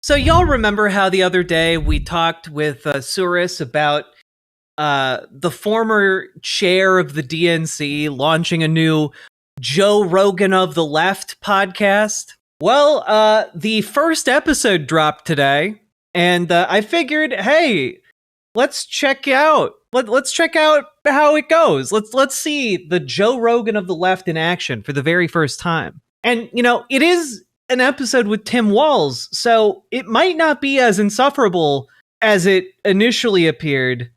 So y'all remember how the other day we talked with Suris about the former chair of the DNC launching a new Joe Rogan of the Left podcast? Well, the first episode dropped today, and I figured, hey, let's check out. Let's check out how it goes. Let's see the Joe Rogan of the Left in action for the very first time. And it is an episode with Tim Walz, so it might not be as insufferable as it initially appeared,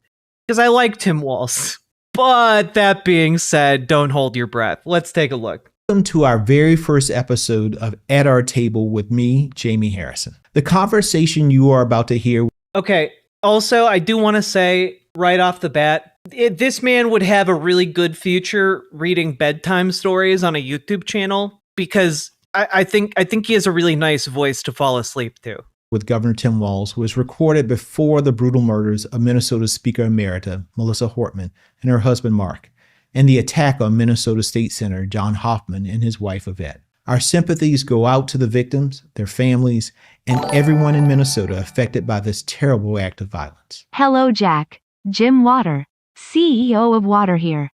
because I like Tim Walz. But that being said, don't hold your breath. Let's take a look. Welcome to our very first episode of At Our Table with me, Jamie Harrison. The conversation you are about to hear. Okay, also, I do want to say right off the bat, this man would have a really good future reading bedtime stories on a YouTube channel, because I think he has a really nice voice to fall asleep to. With Governor Tim Walz was recorded before the brutal murders of Minnesota Speaker Emerita Melissa Hortman and her husband Mark, and the attack on Minnesota State Senator John Hoffman and his wife Yvette. Our sympathies go out to the victims, their families, and everyone in Minnesota affected by this terrible act of violence. Hello, Jack. Jim Water, CEO of Water here.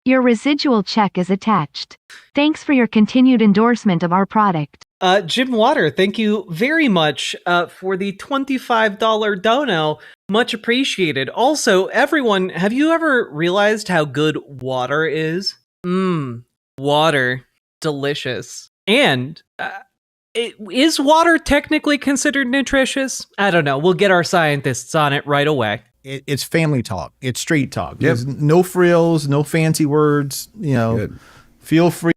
Your residual check is attached. Thanks for your continued endorsement of our product. Jim Water, thank you very much for the $25 dono. Much appreciated. Also, everyone, have you ever realized how good water is? Water. Delicious. And is water technically considered nutritious? I don't know. We'll get our scientists on it right away. It's family talk. It's street talk. There's no frills, no fancy words. Good. Feel free.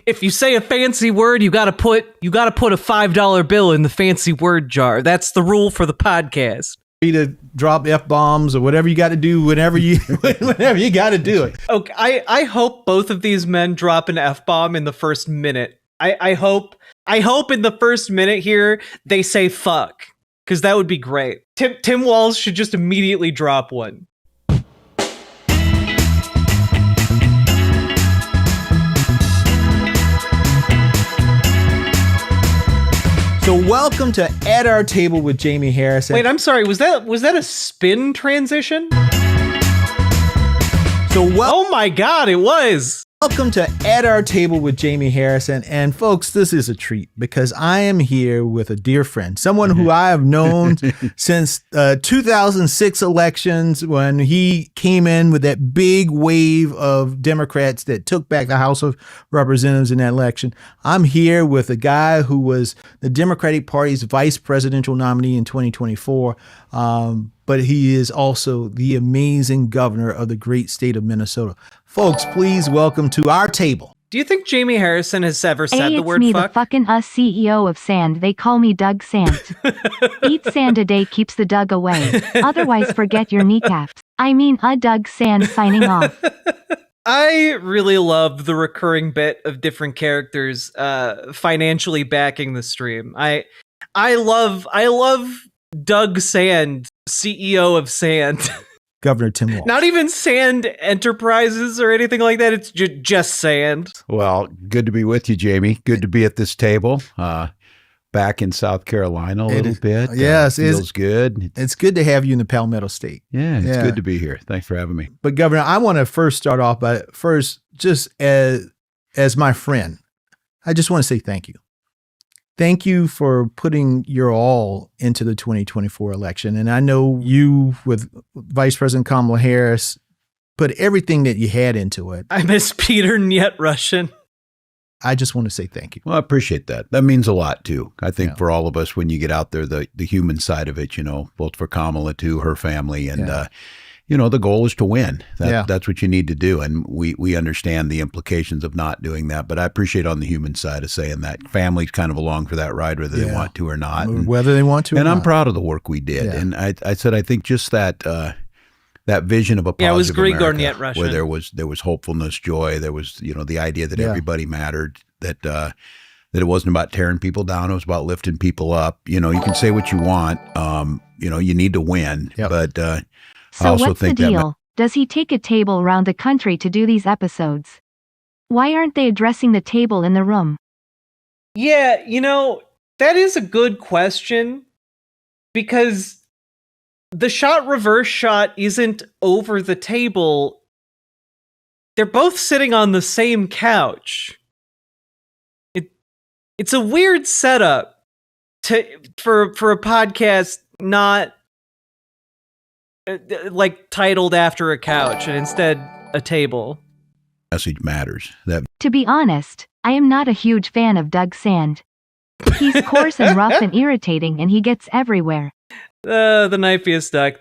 If you say a fancy word, you gotta put a $5 bill in the fancy word jar. That's the rule for the podcast. Free to drop F-bombs or whatever you got to do whenever you got to do it. Okay, I hope both of these men drop an F-bomb in the first minute. I hope in the first minute here they say fuck, because that would be great. Tim Walz should just immediately drop one. So welcome to At Our Table with Jamie Harrison. Wait, I'm sorry. Was that a spin transition? Oh my God, it was. Welcome to At Our Table with Jamie Harrison. And folks, this is a treat because I am here with a dear friend, someone who I have known since 2006 elections, when he came in with that big wave of Democrats that took back the House of Representatives in that election. I'm here with a guy who was the Democratic Party's vice presidential nominee in 2024. But he is also the amazing governor of the great state of Minnesota. Folks, please welcome to our table. Do you think Jamie Harrison has ever said the word fuck? It's me, fuck? the fucking CEO of Sand. They call me Doug Sand. Eat sand a day keeps the Doug away. Otherwise, forget your kneecaps. I mean, Doug Sand signing off. I really love the recurring bit of different characters financially backing the stream. I love Doug Sand, CEO of Sand. Governor Tim Walz. Not even Sand Enterprises or anything like that. It's just Sand. Well, good to be with you, Jamie. Good to be at this table. Back in South Carolina a little bit. Yes. Feels good. It's good to have you in the Palmetto State. Yeah, it's good to be here. Thanks for having me. But Governor, I want to first start off by just as my friend, I just want to say thank you. Thank you for putting your all into the 2024 election. And I know you, with Vice President Kamala Harris, put everything that you had into it. I miss Peter Niet Russian. I just want to say thank you. Well, I appreciate that. That means a lot, too. I think for all of us, when you get out there, the human side of it, both for Kamala, too, her family, and the goal is to win. That's what you need to do. And we understand the implications of not doing that. But I appreciate on the human side of saying that family's kind of along for that ride, whether they want to or not. Whether they want to or not. And I'm proud of the work we did. Yeah. And I said, I think just that vision of a positive it was Grigor America, Niet Russian, where there was hopefulness, joy. There was, the idea that everybody mattered, that it wasn't about tearing people down. It was about lifting people up. You can say what you want. You need to win. Yep. But so what's the deal? Does he take a table around the country to do these episodes? Why aren't they addressing the table in the room? Yeah, That is a good question, because the reverse shot isn't over the table. They're both sitting on the same couch. It's a weird setup for a podcast not like titled after a couch and instead a table. Message matters. To be honest, I am not a huge fan of Doug Sand. He's coarse and rough and irritating, and he gets everywhere. The knife is stuck.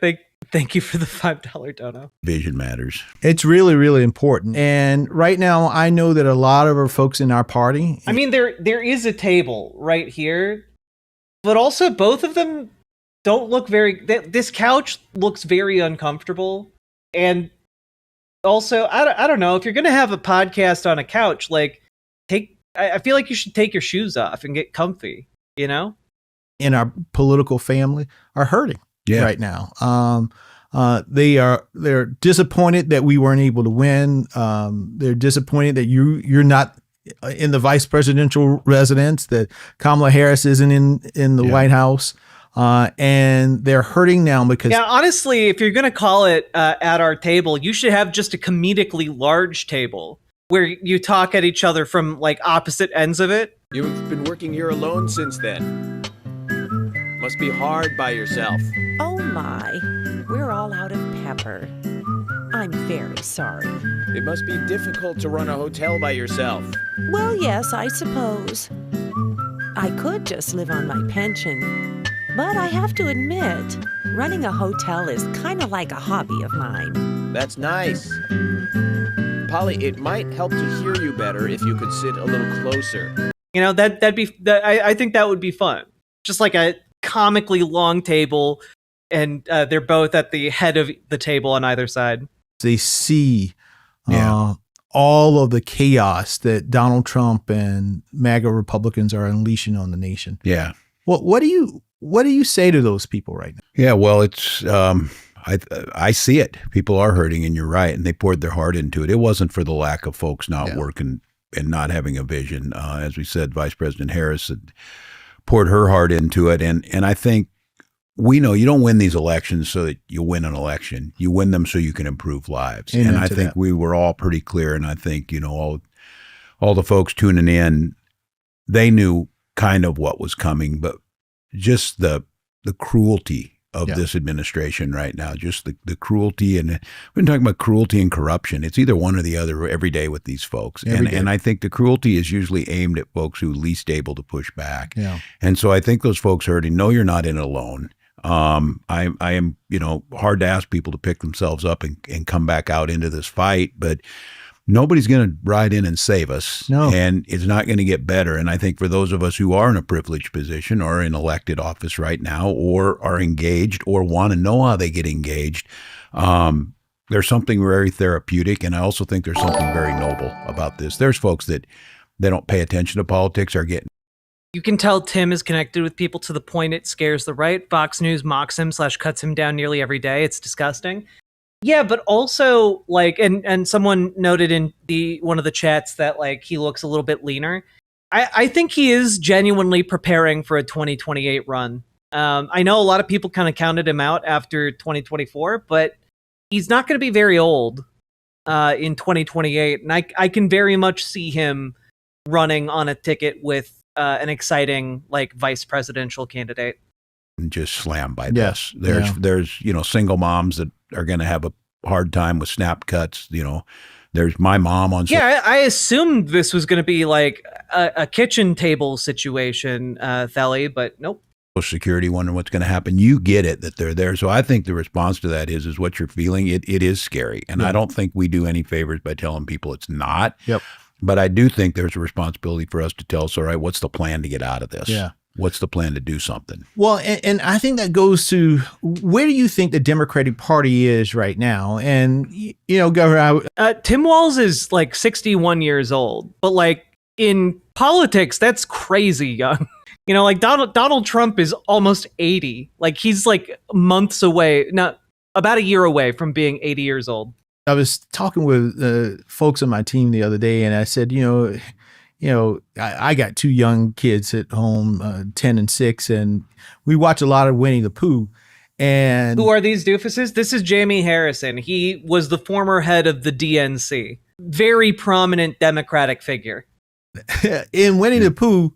Thank you for the $5 dono. Vision matters. It's really, really important. And right now, I know that a lot of our folks in our party. I mean, there is a table right here, but also both of them don't look very. This couch looks very uncomfortable, and also I don't know if you're gonna have a podcast on a couch. Like, I feel like you should take your shoes off and get comfy. You know, in our political family are hurting right now. They're disappointed that we weren't able to win. They're disappointed that you're not in the vice presidential residence, that Kamala Harris isn't in the White House. And they're hurting now because... Yeah, honestly, if you're going to call it at our table, you should have just a comedically large table where you talk at each other from like opposite ends of it. You've been working here alone since then. Must be hard by yourself. Oh my, we're all out of pepper. I'm very sorry. It must be difficult to run a hotel by yourself. Well, yes, I suppose. I could just live on my pension. But I have to admit, running a hotel is kind of like a hobby of mine. That's nice. Polly, it might help to hear you better if you could sit a little closer. You know, I think that would be fun. Just like a comically long table, and they're both at the head of the table on either side. They see all of the chaos that Donald Trump and MAGA Republicans are unleashing on the nation. Yeah. What do you say to those people right now? Yeah, well, it's I see it. People are hurting, and you're right, and they poured their heart into it. It wasn't for the lack of folks not working and not having a vision. As we said, Vice President Harris had poured her heart into it, and I think we know you don't win these elections so that you win an election. You win them so you can improve lives. Amen and I think we were all pretty clear, and I think, you know, all the folks tuning in, they knew kind of what was coming, but just the cruelty of this administration right now, just the cruelty. And we've been talking about cruelty and corruption. It's either one or the other every day with these folks. And I think the cruelty is usually aimed at folks who are least able to push back. Yeah. And so I think those folks hurting, no, you're not in it alone. I am, you know, hard to ask people to pick themselves up and come back out into this fight, but nobody's going to ride in and save us. No. And it's not going to get better. And I think for those of us who are in a privileged position or in elected office right now, or are engaged or want to know how they get engaged, there's something very therapeutic. And I also think there's something very noble about this. There's folks that they don't pay attention to politics are getting. You can tell Tim is connected with people to the point it scares the right. Fox News mocks him / cuts him down nearly every day. It's disgusting. Yeah, but also like, and someone noted in one of the chats that like he looks a little bit leaner. I think he is genuinely preparing for a 2028 run. I know a lot of people kind of counted him out after 2024, but he's not going to be very old in 2028, and I can very much see him running on a ticket with an exciting like vice presidential candidate. And just slammed by this. There's you know, single moms that are going to have a hard time with snap cuts. You know, there's my mom on. Yeah, I assumed this was going to be like a kitchen table situation, Thelly, but nope. Security wondering what's going to happen. You get it that they're there. So I think the response to that is what you're feeling. It is scary. And I don't think we do any favors by telling people it's not. Yep. But I do think there's a responsibility for us to tell us, all right, what's the plan to get out of this? Yeah. What's the plan to do something? Well, and I think that goes to where do you think the Democratic Party is right now? And, you know, Governor, Tim Walz is like 61 years old, but like in politics, that's crazy young. You know, like Donald Trump is almost 80. Like he's like months away, not about a year away from being 80 years old. I was talking with folks on my team the other day, and I said, you know, I got 2 young kids at home, 10 and 6, and we watch a lot of Winnie the Pooh. And who are these doofuses? This is Jamie Harrison. He was the former head of the DNC. Very prominent Democratic figure. In Winnie the Pooh,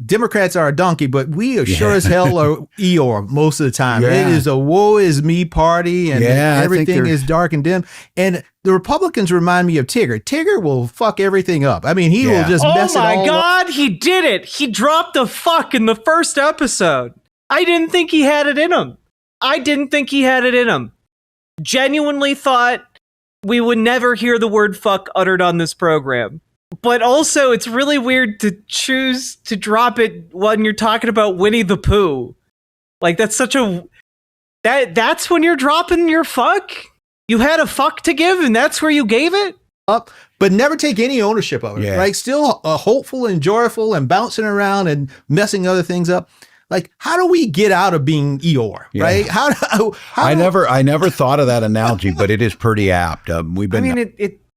Democrats are a donkey, but we are sure as hell are Eeyore most of the time. Yeah. It is a woe is me party, and everything is dark and dim. And the Republicans remind me of Tigger. Tigger will fuck everything up. I mean, he will just mess it all up. Oh my God, he did it. He dropped a fuck in the first episode. I didn't think he had it in him. Genuinely thought we would never hear the word fuck uttered on this program. But also, it's really weird to choose to drop it when you're talking about Winnie the Pooh. Like, that's such a... That's when you're dropping your fuck? You had a fuck to give, and that's where you gave it? Up, but never take any ownership of it. Yeah. Like, still hopeful and joyful and bouncing around and messing other things up. Like, how do we get out of being Eeyore, right? I never thought of that analogy, but it is pretty apt.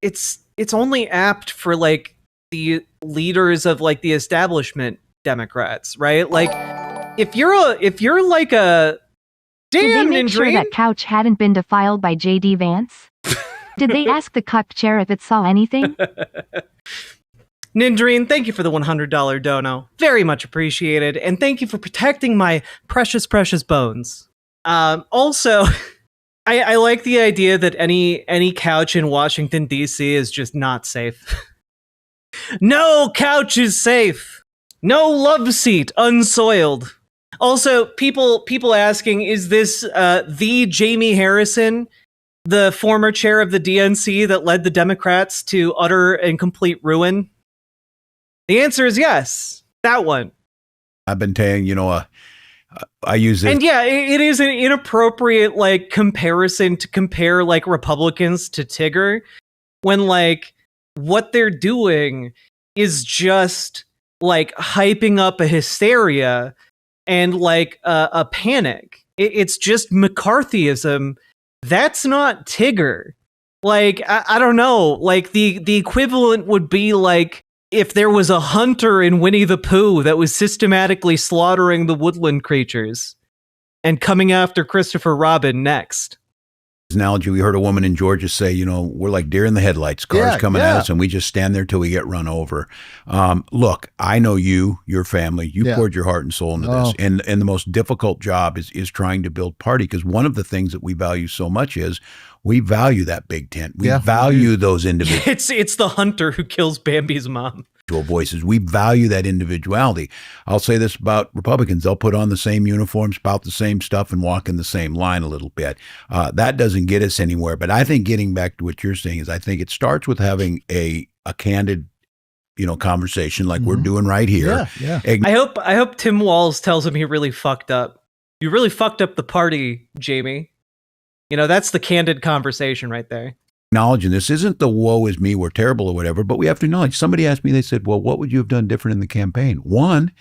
It's only apt for like the leaders of like the establishment Democrats, right? Like if you're like a Did they damn make sure Nindreen, that couch hadn't been defiled by J.D. Vance? Did they ask the cuck chair if it saw anything? Nindreen, thank you for the $100 dono. Very much appreciated. And thank you for protecting my precious, precious bones. Also, I like the idea that any couch in Washington, D.C. is just not safe. No couch is safe. No love seat unsoiled. Also, people asking, is this the Jamie Harrison, the former chair of the DNC that led the Democrats to utter and complete ruin? The answer is yes. That one. I've been saying, I use it. And yeah, it is an inappropriate like comparison to compare like Republicans to Tigger when like what they're doing is just like hyping up a hysteria and like a panic. It's just McCarthyism. That's not Tigger. Like, I don't know. Like the equivalent would be like if there was a hunter in Winnie the Pooh that was systematically slaughtering the woodland creatures and coming after Christopher Robin next. Analogy, we heard a woman in Georgia say, we're like deer in the headlights, cars coming at us, and we just stand there till we get run over. Look, I know your family, you poured your heart and soul into this. And the most difficult job is trying to build party, because one of the things that we value so much is we value that big tent. We value those individuals. It's the hunter who kills Bambi's mom. Voices. We value that individuality. I'll say this about Republicans. They'll put on the same uniforms, spout the same stuff, and walk in the same line a little bit. That doesn't get us anywhere. But I think getting back to what you're saying is I think it starts with having a candid, conversation like we're doing right here. Yeah. I hope Tim Walz tells him he really fucked up. You really fucked up the party, Jamie. That's the candid conversation right there. Acknowledging this isn't the woe is me, we're terrible or whatever, but we have to acknowledge. Somebody asked me, they said, well, what would you have done different in the campaign? One,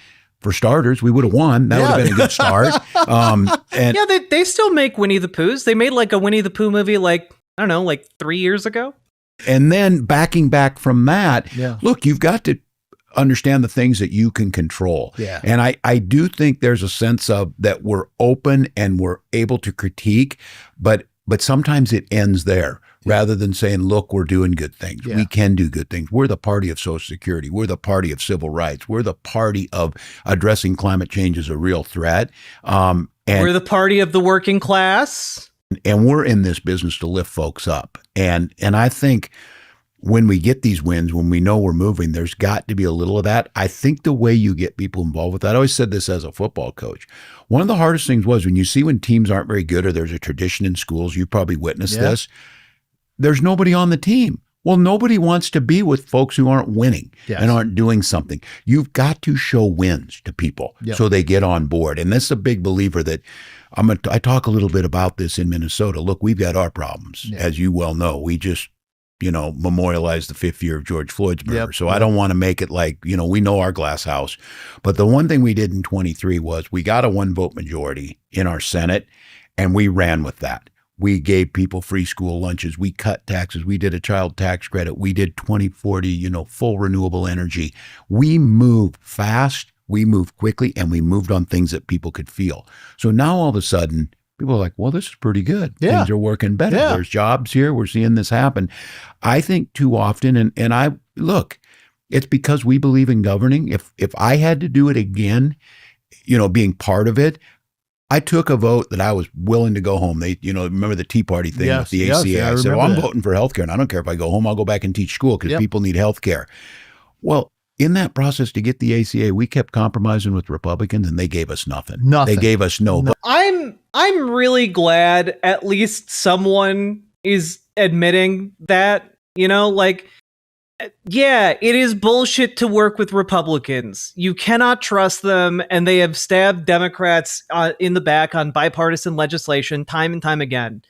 for starters, we would have won. That would have been a good start. And they still make Winnie the Poohs. They made like a Winnie the Pooh movie like 3 years ago. And then backing back from that, look, you've got to understand the things that you can control. Yeah. And I do think there's a sense of that we're open and we're able to critique, but sometimes it ends there. Rather than saying, look, we're doing good things. We can do good things. We're the party of Social Security. We're the party of civil rights. We're the party of addressing climate change as a real threat. And we're the party of the working class. And we're in this business to lift folks up. And I think when we get these wins, when we know we're moving, there's got to be a little of that. I think the way you get people involved with that, I always said this as a football coach. One of the hardest things was when teams aren't very good or there's a tradition in schools, you probably witnessed this. There's nobody on the team. Well, nobody wants to be with folks who aren't winning and aren't doing something. You've got to show wins to people so they get on board. And that's a big believer that I talk a little bit about this in Minnesota. Look, we've got our problems, as you well know. We just, memorialized the 5th year of George Floyd's murder. So I don't want to make it like, we know our glass house. But the one thing we did in 23 was we got a 1-vote majority in our Senate, and we ran with that. We gave people free school lunches. We cut taxes. We did a child tax credit. We did 2040, full renewable energy. We moved fast, we moved quickly, and we moved on things that people could feel. So now all of a sudden, people are like, well, this is pretty good. Yeah. Things are working better. Yeah. There's jobs here. We're seeing this happen. I think too often, and I look, it's because we believe in governing. If I had to do it again, being part of it, I took a vote that I was willing to go home. They, remember the Tea Party thing with the ACA? Yeah, I said, well, I'm that. voting for healthcare, and I don't care if I go home. I'll go back and teach school because people need healthcare. Well, in that process to get the ACA, we kept compromising with Republicans, and they gave us nothing. Nothing. They gave us no. I'm really glad at least someone is admitting that, yeah, it is bullshit to work with Republicans. You cannot trust them, and they have stabbed Democrats in the back on bipartisan legislation time and time again.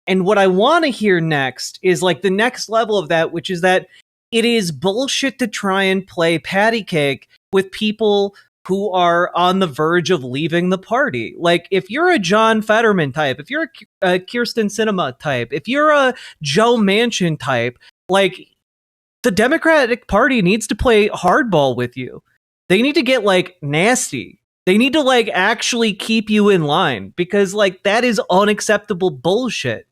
And what I want to hear next is the next level of that, which is that it is bullshit to try and play patty cake with people who are on the verge of leaving the party. If you're a John Fetterman type, if you're a Kirsten Sinema type, if you're a Joe Manchin type, the Democratic Party needs to play hardball with you. They need to get nasty. They need to actually keep you in line, because that is unacceptable bullshit.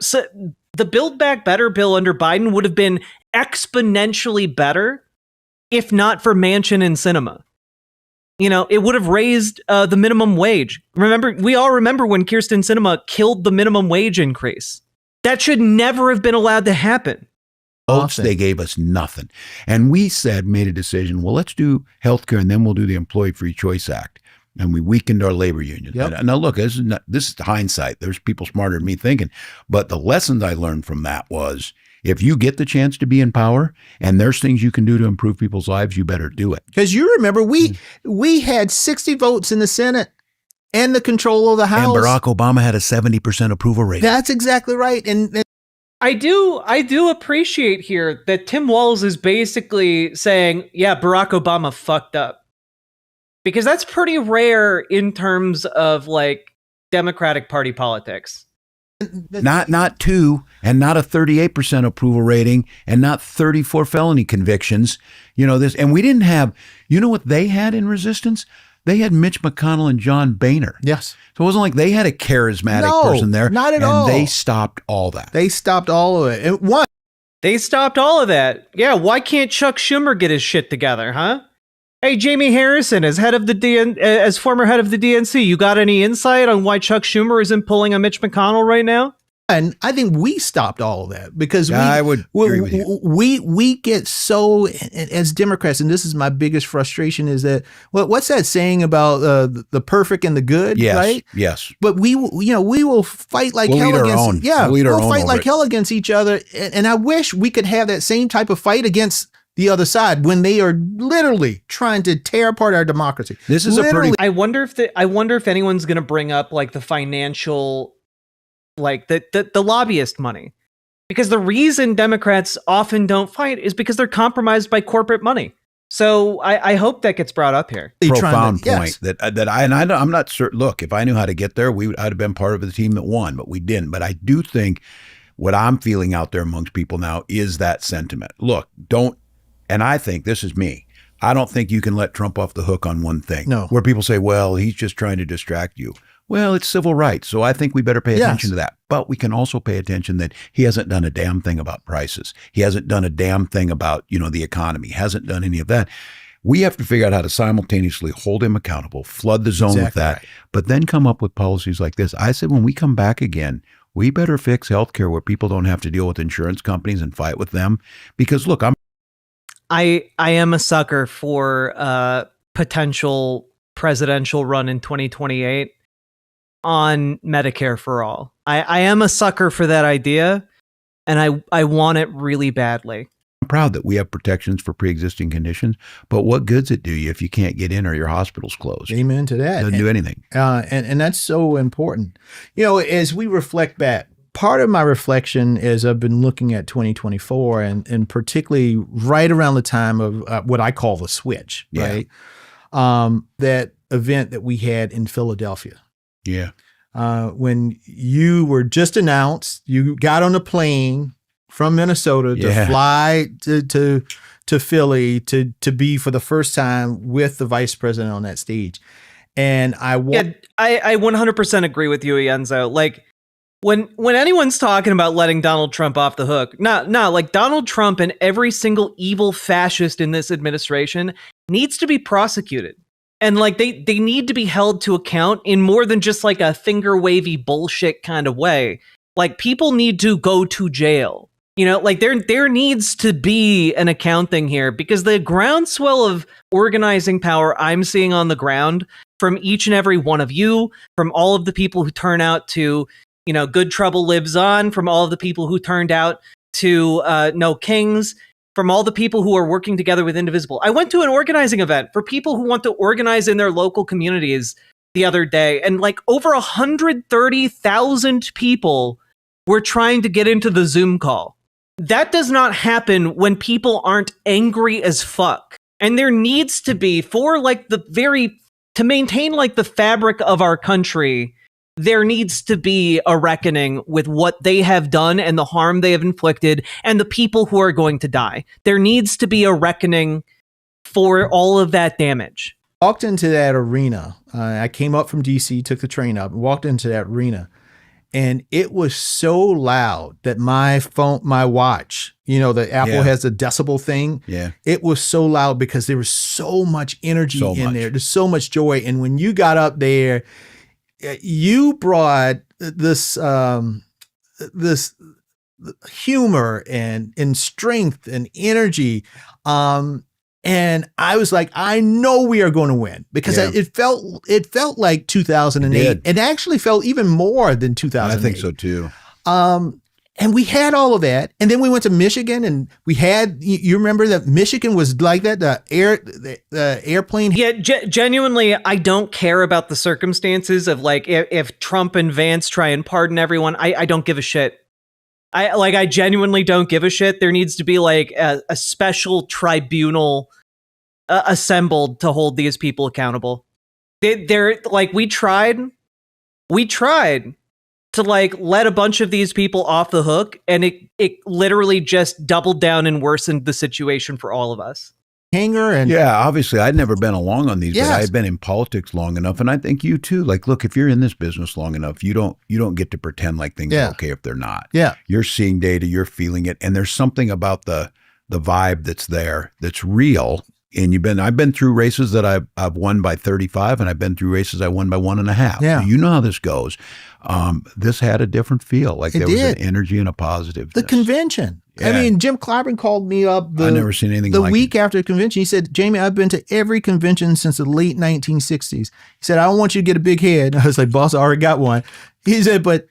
So the Build Back Better bill under Biden would have been exponentially better if not for Manchin and Sinema. It would have raised the minimum wage. We all remember when Kirsten Sinema killed the minimum wage increase. That should never have been allowed to happen. They gave us nothing. And we made a decision, well, let's do healthcare, and then we'll do the Employee Free Choice Act. And we weakened our labor unions. Yep. Now, look, this is hindsight. There's people smarter than me thinking. But the lessons I learned from that was, if you get the chance to be in power and there's things you can do to improve people's lives, you better do it. Because you remember, we had 60 votes in the Senate and the control of the House. And Barack Obama had a 70% approval rating. That's exactly right. And I do appreciate here that Tim Walz is basically saying, yeah, Barack Obama fucked up. Because that's pretty rare in terms of Democratic Party politics. Not 2, and not a 38% approval rating, and not 34 felony convictions. And we didn't have, what they had in resistance? They had Mitch McConnell and John Boehner. yes. So it wasn't like they had a charismatic person there. Not at all. all. And they stopped all that. They stopped all of it. They stopped all of that. Yeah, why can't Chuck Schumer get his shit together, huh? Hey, Jamie Harrison, as former head of the DNC, you got any insight on why Chuck Schumer isn't pulling a Mitch McConnell right now? And I think we stopped all of that because I would agree with you. We get so, as Democrats, and this is my biggest frustration, is that what's that saying about the perfect and the good, yes, right? Yes. But we will fight like hell against we'll fight like hell against each other, and I wish we could have that same type of fight against the other side when they are literally trying to tear apart our democracy. This is I wonder if anyone's going to bring up the financial, the lobbyist money, because the reason Democrats often don't fight is because they're compromised by corporate money. So I hope that gets brought up here. Profound point I'm not certain. Look, if I knew how to get there, I'd have been part of the team that won, but we didn't. But I do think what I'm feeling out there amongst people now is that sentiment. Look, and I think this is me. I don't think you can let Trump off the hook on one thing. No. Where people say, well, he's just trying to distract you. Well, it's civil rights, so I think we better pay attention to that. But we can also pay attention that he hasn't done a damn thing about prices. He hasn't done a damn thing about, the economy. He hasn't done any of that. We have to figure out how to simultaneously hold him accountable, flood the zone with that, but then come up with policies like this. I said, when we come back again, we better fix healthcare where people don't have to deal with insurance companies and fight with them. Because look, I am a sucker for potential presidential run in 2028 on Medicare for all. I am a sucker for that idea, and I want it really badly. I'm proud that we have protections for pre-existing conditions, but what good's it do you if you can't get in or your hospital's closed? Amen to that. Doesn't do anything. And that's so important. As we reflect back, part of my reflection is I've been looking at 2024 and particularly right around the time of what I call the switch, right? That event that we had in Philadelphia. Yeah. when you were just announced, you got on a plane from Minnesota to fly to Philly to be for the first time with the vice president on that stage. And I 100% agree with you, Ienzo. Like when anyone's talking about letting Donald Trump off the hook, like Donald Trump and every single evil fascist in this administration needs to be prosecuted. And like they need to be held to account in more than just like a finger wavy bullshit kind of way. Like people need to go to jail. You know, like there needs to be an accounting here, because the groundswell of organizing power I'm seeing on the ground from each and every one of you, from all of the people who turn out to, you know, Good Trouble Lives On, from all of the people who turned out to No Kings, from all the people who are working together with Indivisible. I went to an organizing event for people who want to organize in their local communities the other day, and like over 130,000 people were trying to get into the Zoom call. That does not happen when people aren't angry as fuck. And there needs to be, for like to maintain like the fabric of our country, there needs to be a reckoning with what they have done and the harm they have inflicted and the people who are going to die. There needs to be a reckoning for all of that damage. Walked into that arena. I came up from DC, took the train up, and walked into that arena. And it was so loud that my watch, you know, the Apple has a decibel thing. Yeah. It was so loud because there was so much energy in there. There's so much joy. And when you got up there, you brought this humor and strength and energy. And I was like, I know we are going to win, because it felt like 2008. It actually felt even more than 2008. I think so too. And we had all of that. And then we went to Michigan, and we had, you remember that Michigan was like that, the airplane. Yeah, genuinely, I don't care about the circumstances of like, if Trump and Vance try and pardon everyone, I don't give a shit. I genuinely don't give a shit. There needs to be like a special tribunal assembled to hold these people accountable. They're like, we tried to like let a bunch of these people off the hook, and it literally just doubled down and worsened the situation for all of us. Obviously I'd never been along on these, but I've been in politics long enough, and I think you too. Like, look, if you're in this business long enough, you don't get to pretend like things are okay if they're not. Yeah, you're seeing data, you're feeling it, and there's something about the vibe that's there that's real. And I've been through races that I've won by 35, and I've been through races I won by 1.5. Yeah, you know how this goes. This had a different feel. Like there was an energy and a positive. The convention. Yeah. I mean, Jim Clyburn called me up I've never seen anything the like week after the convention. He said, Jamie, I've been to every convention since the late 1960s. He said, I don't want you to get a big head. I was like, boss, I already got one. He said, but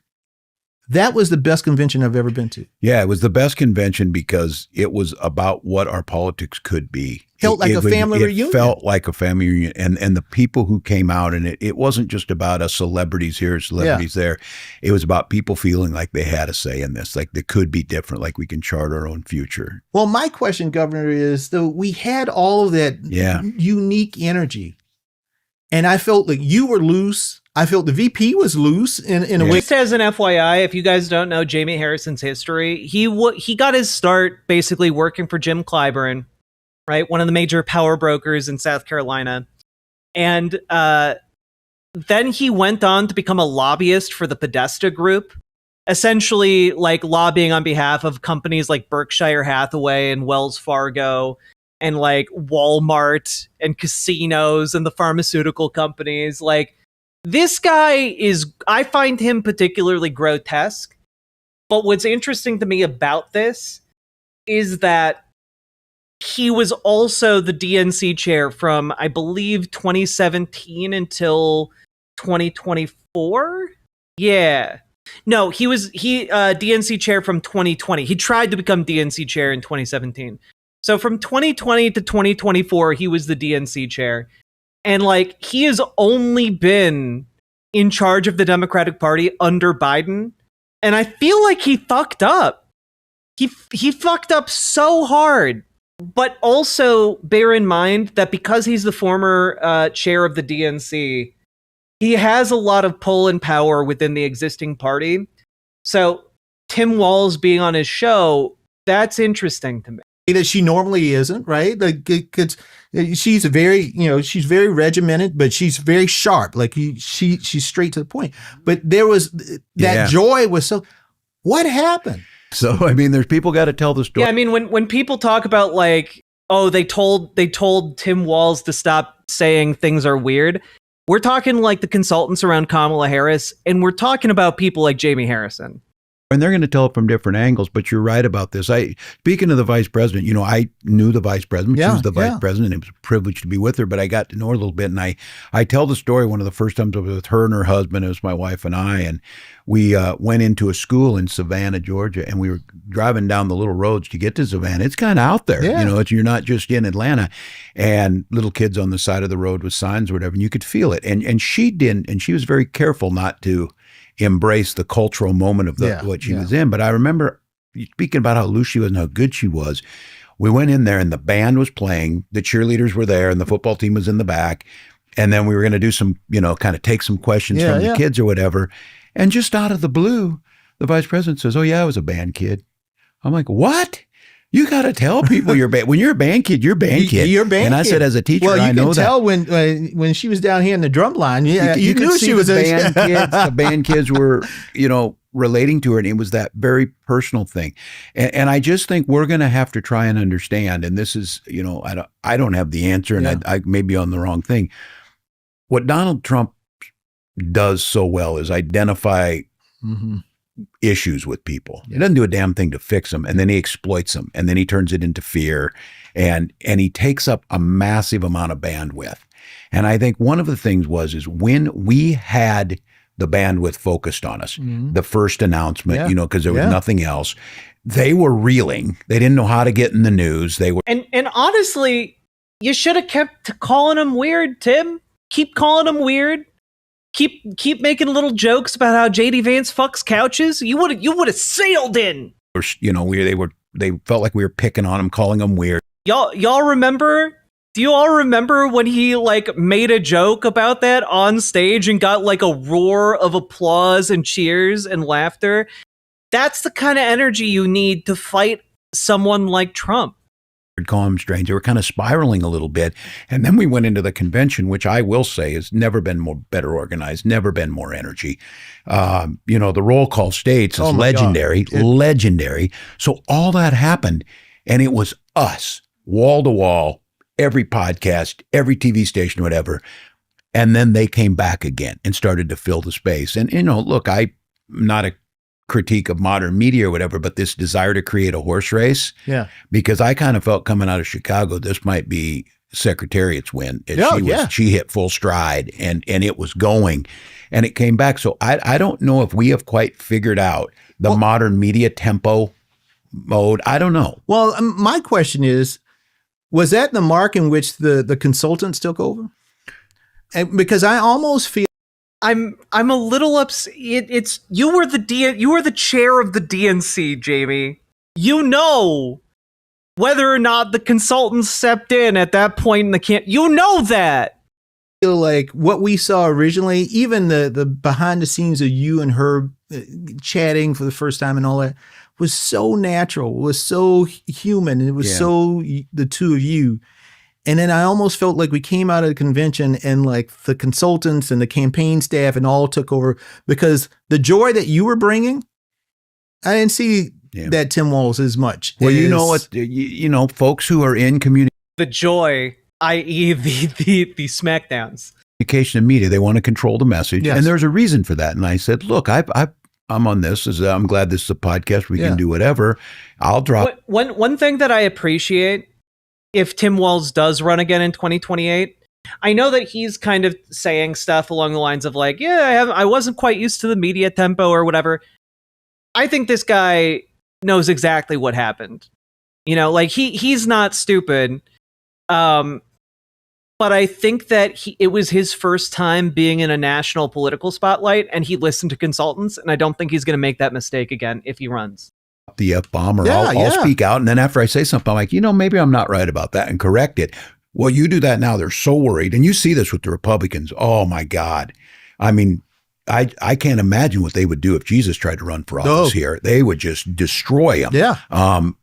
that was the best convention I've ever been to. Yeah, it was the best convention because it was about what our politics could be. Felt like a family reunion. It felt like a family reunion. And the people who came out, and it wasn't just about us celebrities here, celebrities there. It was about people feeling like they had a say in this, like they could be different, like we can chart our own future. Well, my question, Governor, is though we had all of that unique energy, and I felt like you were loose. I felt the VP was loose in a way. Just as an FYI, if you guys don't know Jamie Harrison's history, he got his start basically working for Jim Clyburn, right? One of the major power brokers in South Carolina. And then he went on to become a lobbyist for the Podesta Group, essentially like lobbying on behalf of companies like Berkshire Hathaway and Wells Fargo and like Walmart and casinos and the pharmaceutical companies. Like, this guy I find him particularly grotesque. But what's interesting to me about this is that he was also the DNC chair from, I believe, 2017 until 2024. Yeah. No, he DNC chair from 2020. He tried to become DNC chair in 2017. So from 2020 to 2024, he was the DNC chair. And like, he has only been in charge of the Democratic Party under Biden. And I feel like he fucked up. He fucked up so hard. But also bear in mind that because he's the former chair of the DNC, he has a lot of pull and power within the existing party. So Tim Walz being on his show, that's interesting to me. That she normally isn't, right? Like, because she's she's very regimented, but she's very sharp. Like she's straight to the point. But there was that joy was so. What happened? So I mean, there's people got to tell the story. Yeah, I mean, when people talk about like, oh, they told Tim Walz to stop saying things are weird. We're talking like the consultants around Kamala Harris, and we're talking about people like Jamie Harrison. And they're going to tell it from different angles, but you're right about this. Speaking of the vice president, I knew the vice president. She was the vice president. It was a privilege to be with her, but I got to know her a little bit. And I tell the story, one of the first times I was with her and her husband, it was my wife and I, and we went into a school in Savannah, Georgia, and we were driving down the little roads to get to Savannah. It's kind of out there. Yeah. You're not just in Atlanta, and little kids on the side of the road with signs or whatever, and you could feel it. And she didn't, and she was very careful not to embrace the cultural moment of what she was in. But I remember speaking about how loose she was and how good she was. We went in there and the band was playing, the cheerleaders were there, and the football team was in the back. And then we were going to do some, kind of take some questions from the kids or whatever. And just out of the blue, the vice president says, "Oh yeah, I was a band kid." I'm like, "What? You got to tell people you're when you're a band kid, you're a band kid." You're a band and I kid. said, as a teacher, well, I know could tell when she was down here in the drum line. Yeah, you knew could see she was the band kids. The band kids were, relating to her, and it was that very personal thing. And I just think we're going to have to try and understand. And this is, I don't have the answer, and I may be on the wrong thing. What Donald Trump does so well is identify issues with people. He doesn't do a damn thing to fix them, and then he exploits them, and then he turns it into fear, and he takes up a massive amount of bandwidth. And I think one of the things is when we had the bandwidth focused on us, the first announcement, because there was nothing else, they were reeling. They didn't know how to get in the news. They were, and honestly, you should have kept calling them weird, Tim. Keep calling them weird. Keep making little jokes about how JD Vance fucks couches. You would have sailed in. They felt like we were picking on them, calling them weird. Y'all remember? Do you all remember when he made a joke about that on stage and got a roar of applause and cheers and laughter? That's the kind of energy you need to fight someone like Trump. Call them strange. They were kind of spiraling a little bit. And then we went into the convention, which I will say has never been better organized, never been more energy. The roll call states is legendary. So all that happened, and it was us, wall to wall, every podcast, every TV station, whatever. And then they came back again and started to fill the space. And, look, I'm not a critique of modern media or whatever, but this desire to create a horse race. Yeah. Because I kind of felt coming out of Chicago, this might be Secretariat's win. She hit full stride and it was going and it came back. So I don't know if we have quite figured out the modern media tempo mode. I don't know. Well, my question is, was that the mark in which the consultants took over? And because I almost feel I'm a little upset. It's you were the chair of the DNC, Jamie. Whether or not the consultants stepped in at that point in the camp. That. I feel like what we saw originally, even the behind the scenes of you and her chatting for the first time and all that, was so natural, was so human, and it was so the two of you. And then I almost felt like we came out of the convention and the consultants and the campaign staff and all took over, because the joy that you were bringing, I didn't see that Tim Walz as much. Well, you know what, folks who are in community. The joy, i.e. the smackdowns. Communication and media, they want to control the message. Yes. And there's a reason for that. And I said, look, I'm on this. I'm glad this is a podcast. We can do whatever. I'll drop. One thing that I appreciate, if Tim Walz does run again in 2028, I know that he's kind of saying stuff along the lines of I wasn't quite used to the media tempo or whatever. I think this guy knows exactly what happened. He's not stupid. But I think that it was his first time being in a national political spotlight, and he listened to consultants, and I don't think he's going to make that mistake again if he runs. The F-bomb, or I'll speak out, and then after I say something, I'm like, maybe I'm not right about that, and correct it. Well, you do that now, they're so worried, and you see this with the Republicans. Oh my God, I mean, I can't imagine what they would do if Jesus tried to run for office here. They would just destroy him. Yeah.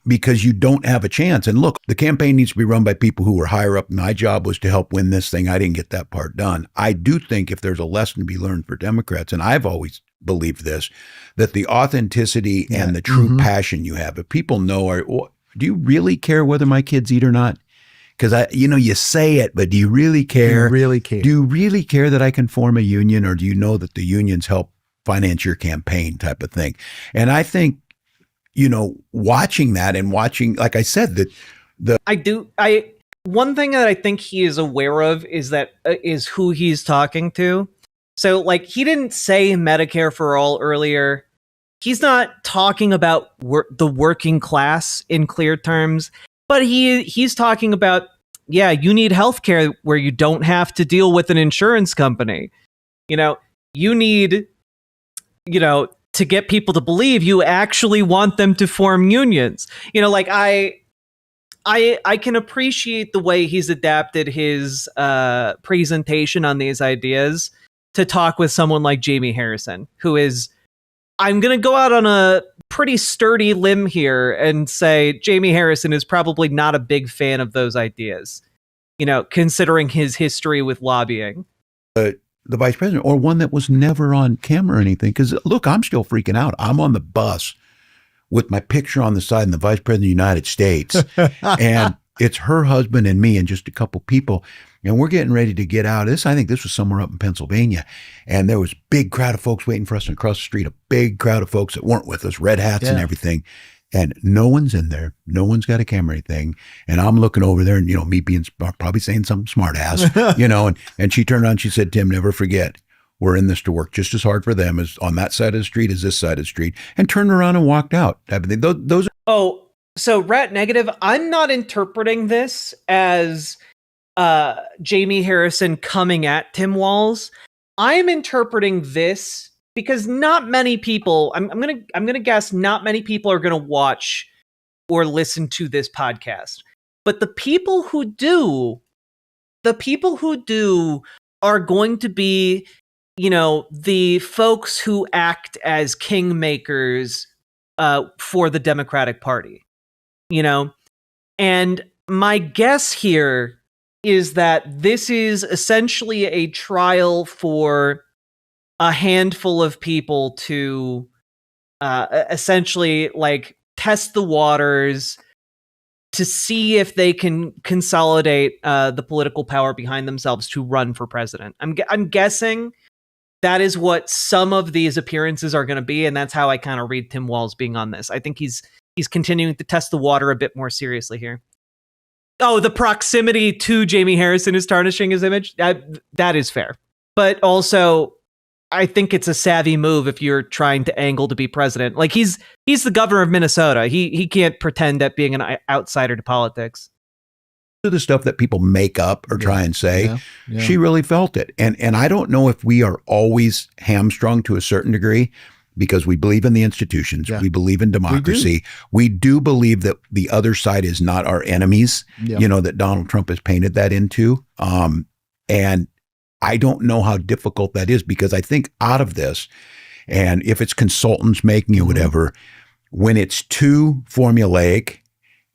Because you don't have a chance. And look, the campaign needs to be run by people who were higher up. My job was to help win this thing. I didn't get that part done. I do think if there's a lesson to be learned for Democrats, and I've always believed this, that the authenticity and the true passion you have, if people know, do you really care whether my kids eat or not? Because you say it, but do you really care? Do you really care? Do you really care that I can form a union, or do you know that the unions help finance your campaign type of thing? And I think, watching that and watching, like I said, one thing that I think he is aware of is who he's talking to. So like, he didn't say Medicare for all earlier. He's not talking about the working class in clear terms. But he's talking about, you need healthcare where you don't have to deal with an insurance company. You need, to get people to believe you actually want them to form unions. I can appreciate the way he's adapted his presentation on these ideas to talk with someone like Jamie Harrison, who is, I'm going to go out on a pretty sturdy limb here and say Jamie Harrison is probably not a big fan of those ideas, considering his history with lobbying. The vice president, or one that was never on camera or anything. Because look, I'm still freaking out. I'm on the bus with my picture on the side and the vice president of the United States. And it's her husband and me and just a couple people. And we're getting ready to get out. I think this was somewhere up in Pennsylvania. And there was a big crowd of folks waiting for us across the street, a big crowd of folks that weren't with us, red hats and everything. And no one's in there. No one's got a camera or anything. And I'm looking over there and, me being probably saying something smart ass, and she turned around, she said, Tim, never forget, we're in this to work just as hard for them as on that side of the street as this side of the street, and turned around and walked out. Those are. So Rat Negative, I'm not interpreting this as Jamie Harrison coming at Tim Walz. I'm interpreting this because not many people, I'm gonna guess not many people are gonna watch or listen to this podcast. But the people who do are going to be, the folks who act as kingmakers for the Democratic Party. And my guess here is that this is essentially a trial for a handful of people to essentially like test the waters to see if they can consolidate the political power behind themselves to run for president. I'm guessing that is what some of these appearances are going to be, and that's how I kind of read Tim Walz being on this. I think he's continuing to test the water a bit more seriously here. Oh, the proximity to Jamie Harrison is tarnishing his image. That is fair. But also, I think it's a savvy move if you're trying to angle to be president. Like, he's the governor of Minnesota. He can't pretend at being an outsider to politics. The stuff that people make up or try and say, she really felt it. And I don't know if we are always hamstrung to a certain degree, because we believe in the institutions. We believe in democracy. We do believe that the other side is not our enemies, that Donald Trump has painted that into. And I don't know how difficult that is, because I think out of this, and if it's consultants making it, whatever, when it's too formulaic,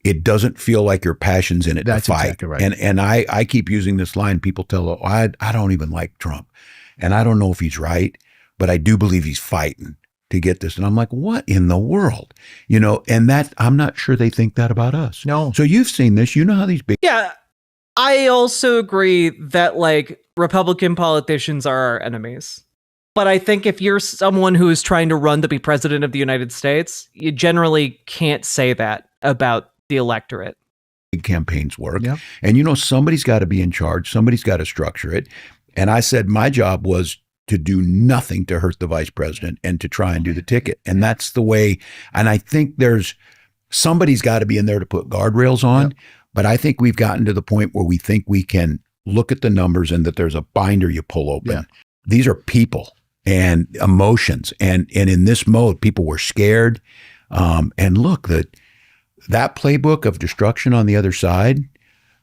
it doesn't feel like your passion's in it to fight. Exactly right. And I keep using this line. People tell, I don't even like Trump. And I don't know if he's right, but I do believe he's fighting to get this. And I'm like, what in the world? And that, I'm not sure they think that about us. No. So you've seen this, how these big. Yeah. I also agree that like Republican politicians are our enemies. But I think if you're someone who is trying to run to be president of the United States, you generally can't say that about the electorate. Big campaigns work. Yep. And somebody's got to be in charge. Somebody's got to structure it. And I said my job was to do nothing to hurt the vice president and to try and do the ticket. And that's the way. And I think somebody's got to be in there to put guardrails on. Yep. But I think we've gotten to the point where we think we can look at the numbers and that there's a binder you pull open. Yeah. These are people and emotions. And in this mode, people were scared. And look, that playbook of destruction on the other side,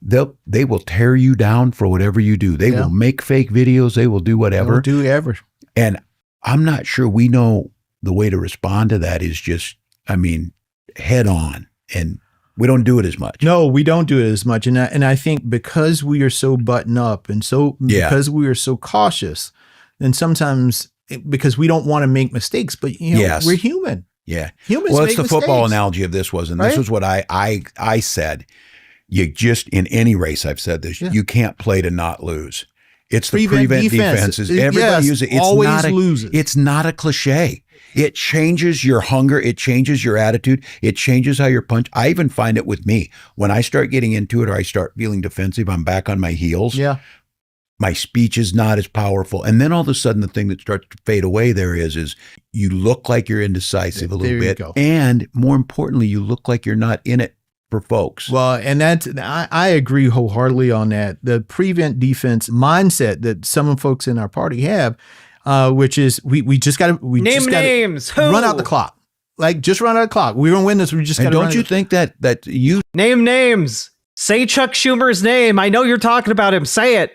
they will tear you down for whatever you do. They will make fake videos. They will do whatever. They'll do ever. And I'm not sure we know the way to respond to that is just, I mean, head on. And we don't do it as much. No, we don't do it as much. And I think because we are so buttoned up and because we are so cautious, and sometimes because we don't want to make mistakes, but we're human. Yeah. Humans well, make it's the mistakes. football analogy of this was, and this was what I said. You just, in any race, I've said this, you can't play to not lose. It's the prevent defenses. Everybody uses it. It's always loses. It's not a cliche. It changes your hunger. It changes your attitude. It changes how you punch. I even find it with me. When I start getting into it or I start feeling defensive, I'm back on my heels. Yeah. My speech is not as powerful. And then all of a sudden, the thing that starts to fade away there is you look like you're indecisive a little bit. And more importantly, you look like you're not in it for folks. Well, and I agree wholeheartedly on that. The prevent defense mindset that some folks in our party have, which is we just got to name names, run out the clock. Like just run out the clock. We're gonna win this. We just got to. Don't you think that you name names? Say Chuck Schumer's name. I know you're talking about him. Say it.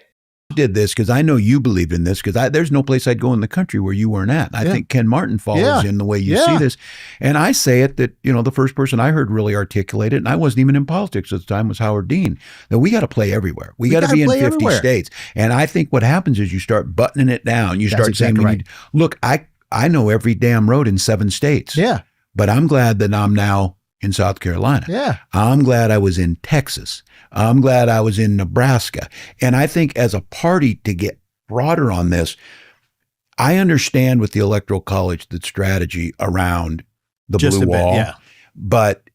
Did this because I know you believed in this because there's no place I'd go in the country where you weren't at. I think Ken Martin follows in the way you see this. And I say it that, the first person I heard really articulate it, and I wasn't even in politics at the time, was Howard Dean, that we got to play everywhere. We got to be in 50 states. And I think what happens is you start buttoning it down. You start saying, look, I know every damn road in 7 states. Yeah. But I'm glad that I'm now in South Carolina. Yeah. I'm glad I was in Texas. I'm glad I was in Nebraska. And I think as a party to get broader on this, I understand with the Electoral College the strategy around the blue wall. But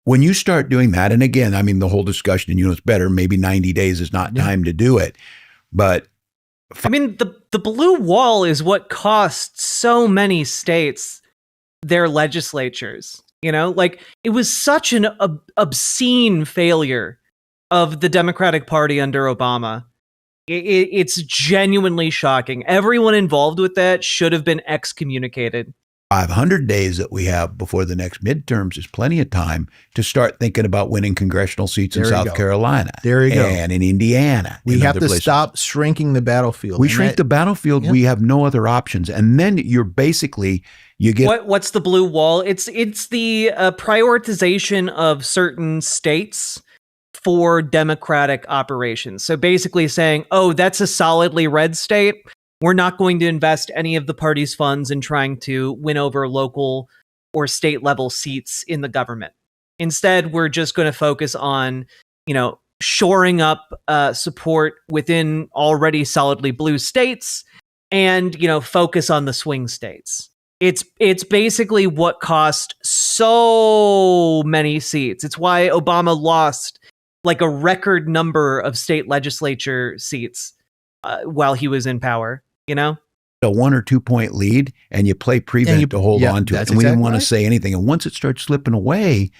when you start doing that, and again, I mean, the whole discussion, and it's better, maybe 90 days is not time to do it. But I mean, the blue wall is what cost so many states their legislatures. Like it was such an obscene failure of the Democratic Party under Obama. It's genuinely shocking. Everyone involved with that should have been excommunicated. 500 days that we have before the next midterms is plenty of time to start thinking about winning congressional seats in South Carolina. There you go. And in Indiana. We have to stop shrinking the battlefield. We shrink the battlefield. We have no other options. And then you're basically, you get... What's the blue wall? It's the prioritization of certain states for democratic operations. So basically saying, oh, that's a solidly red state. We're not going to invest any of the party's funds in trying to win over local or state level seats in the government. Instead, we're just going to focus on, shoring up support within already solidly blue states and, focus on the swing states. It's basically what cost so many seats. It's why Obama lost like a record number of state legislature seats while he was in power, A 1 or 2 point lead, and you play prevent to hold on to it. And we didn't want to say anything. And once it starts slipping away,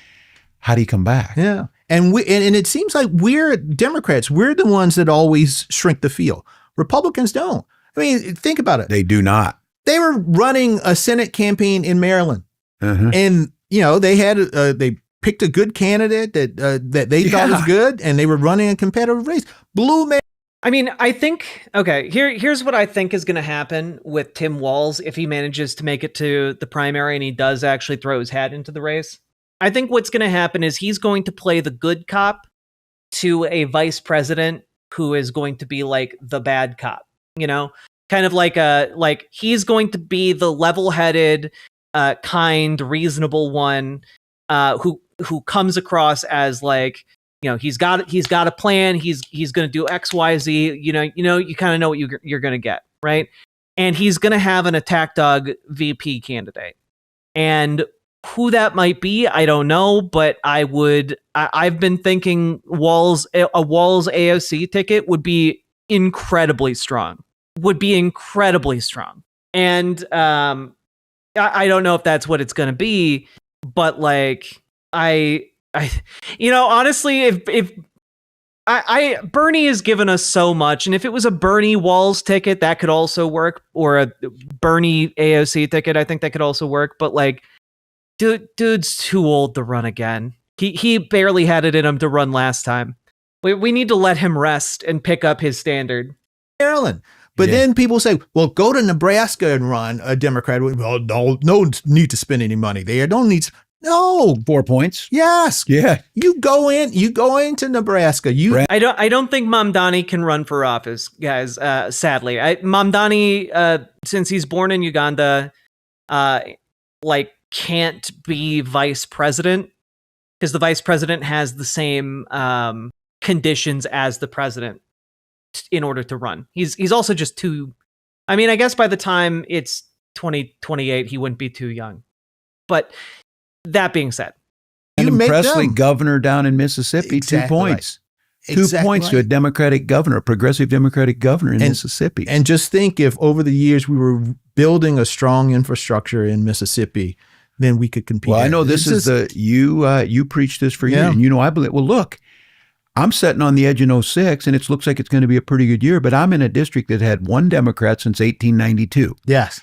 how do you come back? Yeah. And it seems like we're Democrats. We're the ones that always shrink the field. Republicans don't. I mean, think about it. They do not. They were running a Senate campaign in Maryland, and they picked a good candidate that they thought was good, and they were running a competitive race. Blue man. I mean, I think, okay, here's what I think is going to happen with Tim Walz if he manages to make it to the primary and he does actually throw his hat into the race. I think what's going to happen is he's going to play the good cop to a vice president who is going to be like the bad cop, kind of like he's going to be the level-headed, kind, reasonable one who comes across as like, he's got a plan. He's going to do X, Y, Z. You kind of know what you're going to get, right? And he's going to have an attack dog VP candidate, and who that might be, I don't know. But I've been thinking a Walz AOC ticket would be incredibly strong. And I don't know if that's what it's going to be, but like I honestly, if Bernie has given us so much, and if it was a Bernie Walz ticket, that could also work, or a Bernie AOC ticket, I think that could also work. But like, dude's too old to run again. He barely had it in him to run last time. We need to let him rest and pick up his standard. Maryland. But then people say, well, go to Nebraska and run a Democrat. Well, no need to spend any money there. Don't need. No. 4 points. Yes. Yeah. You go into Nebraska. I don't think Mamdani can run for office, guys. Sadly, Mamdani, since he's born in Uganda, can't be vice president because the vice president has the same conditions as the president in order to run. He's also just too. I mean, I guess by the time it's 2028, he wouldn't be too young. But that being said, Adam Presley, governor down in Mississippi, exactly 2 points. Right. 2 points to a Democratic governor, a progressive Democratic governor in Mississippi. And just think if over the years we were building a strong infrastructure in Mississippi, then we could compete. Well, I know this is you preach this for years, and I believe. Well, look, I'm sitting on the edge in 06, and it looks like it's going to be a pretty good year. But I'm in a district that had one Democrat since 1892. Yes,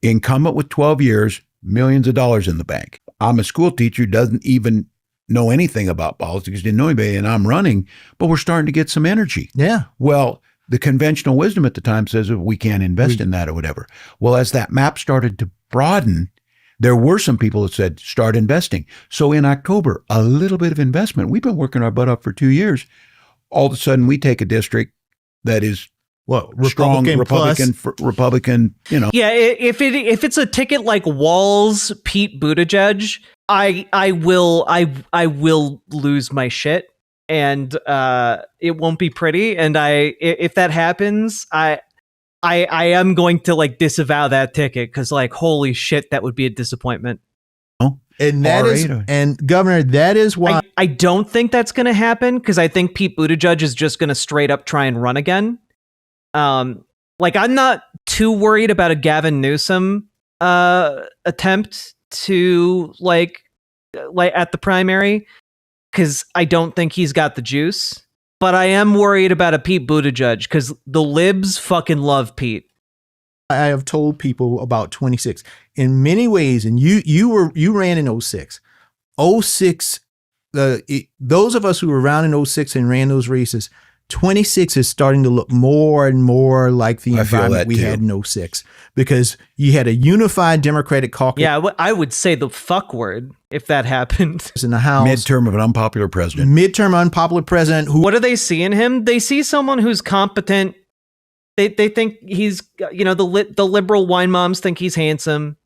incumbent with 12 years, millions of dollars in the bank. I'm a school teacher who doesn't even know anything about politics, didn't know anybody, and I'm running, but we're starting to get some energy. Yeah. Well, the conventional wisdom at the time says we can't invest in that or whatever. Well, as that map started to broaden, there were some people that said, start investing. So in October, a little bit of investment. We've been working our butt off for 2 years. All of a sudden, we take a district that is strong Republican, Yeah, if it's a ticket like Walz, Pete Buttigieg, I will lose my shit, and it won't be pretty. And if that happens, I am going to disavow that ticket because holy shit, that would be a disappointment. And and Governor, that is why I don't think that's going to happen because I think Pete Buttigieg is just going to straight up try and run again. I'm not too worried about a Gavin Newsom attempt to at the primary because I don't think he's got the juice. But I am worried about a Pete Buttigieg because the libs fucking love Pete. I have told people about 26 in many ways, and you ran in 06. 06, those of us who were around in 06 and ran those races, 26 is starting to look more and more like the environment we had in 06 because you had a unified Democratic caucus. Yeah, I would say the fuck word if that happened. In the House. Midterm of an unpopular president. What do they see in him? They see someone who's competent. They think he's, the liberal wine moms think he's handsome.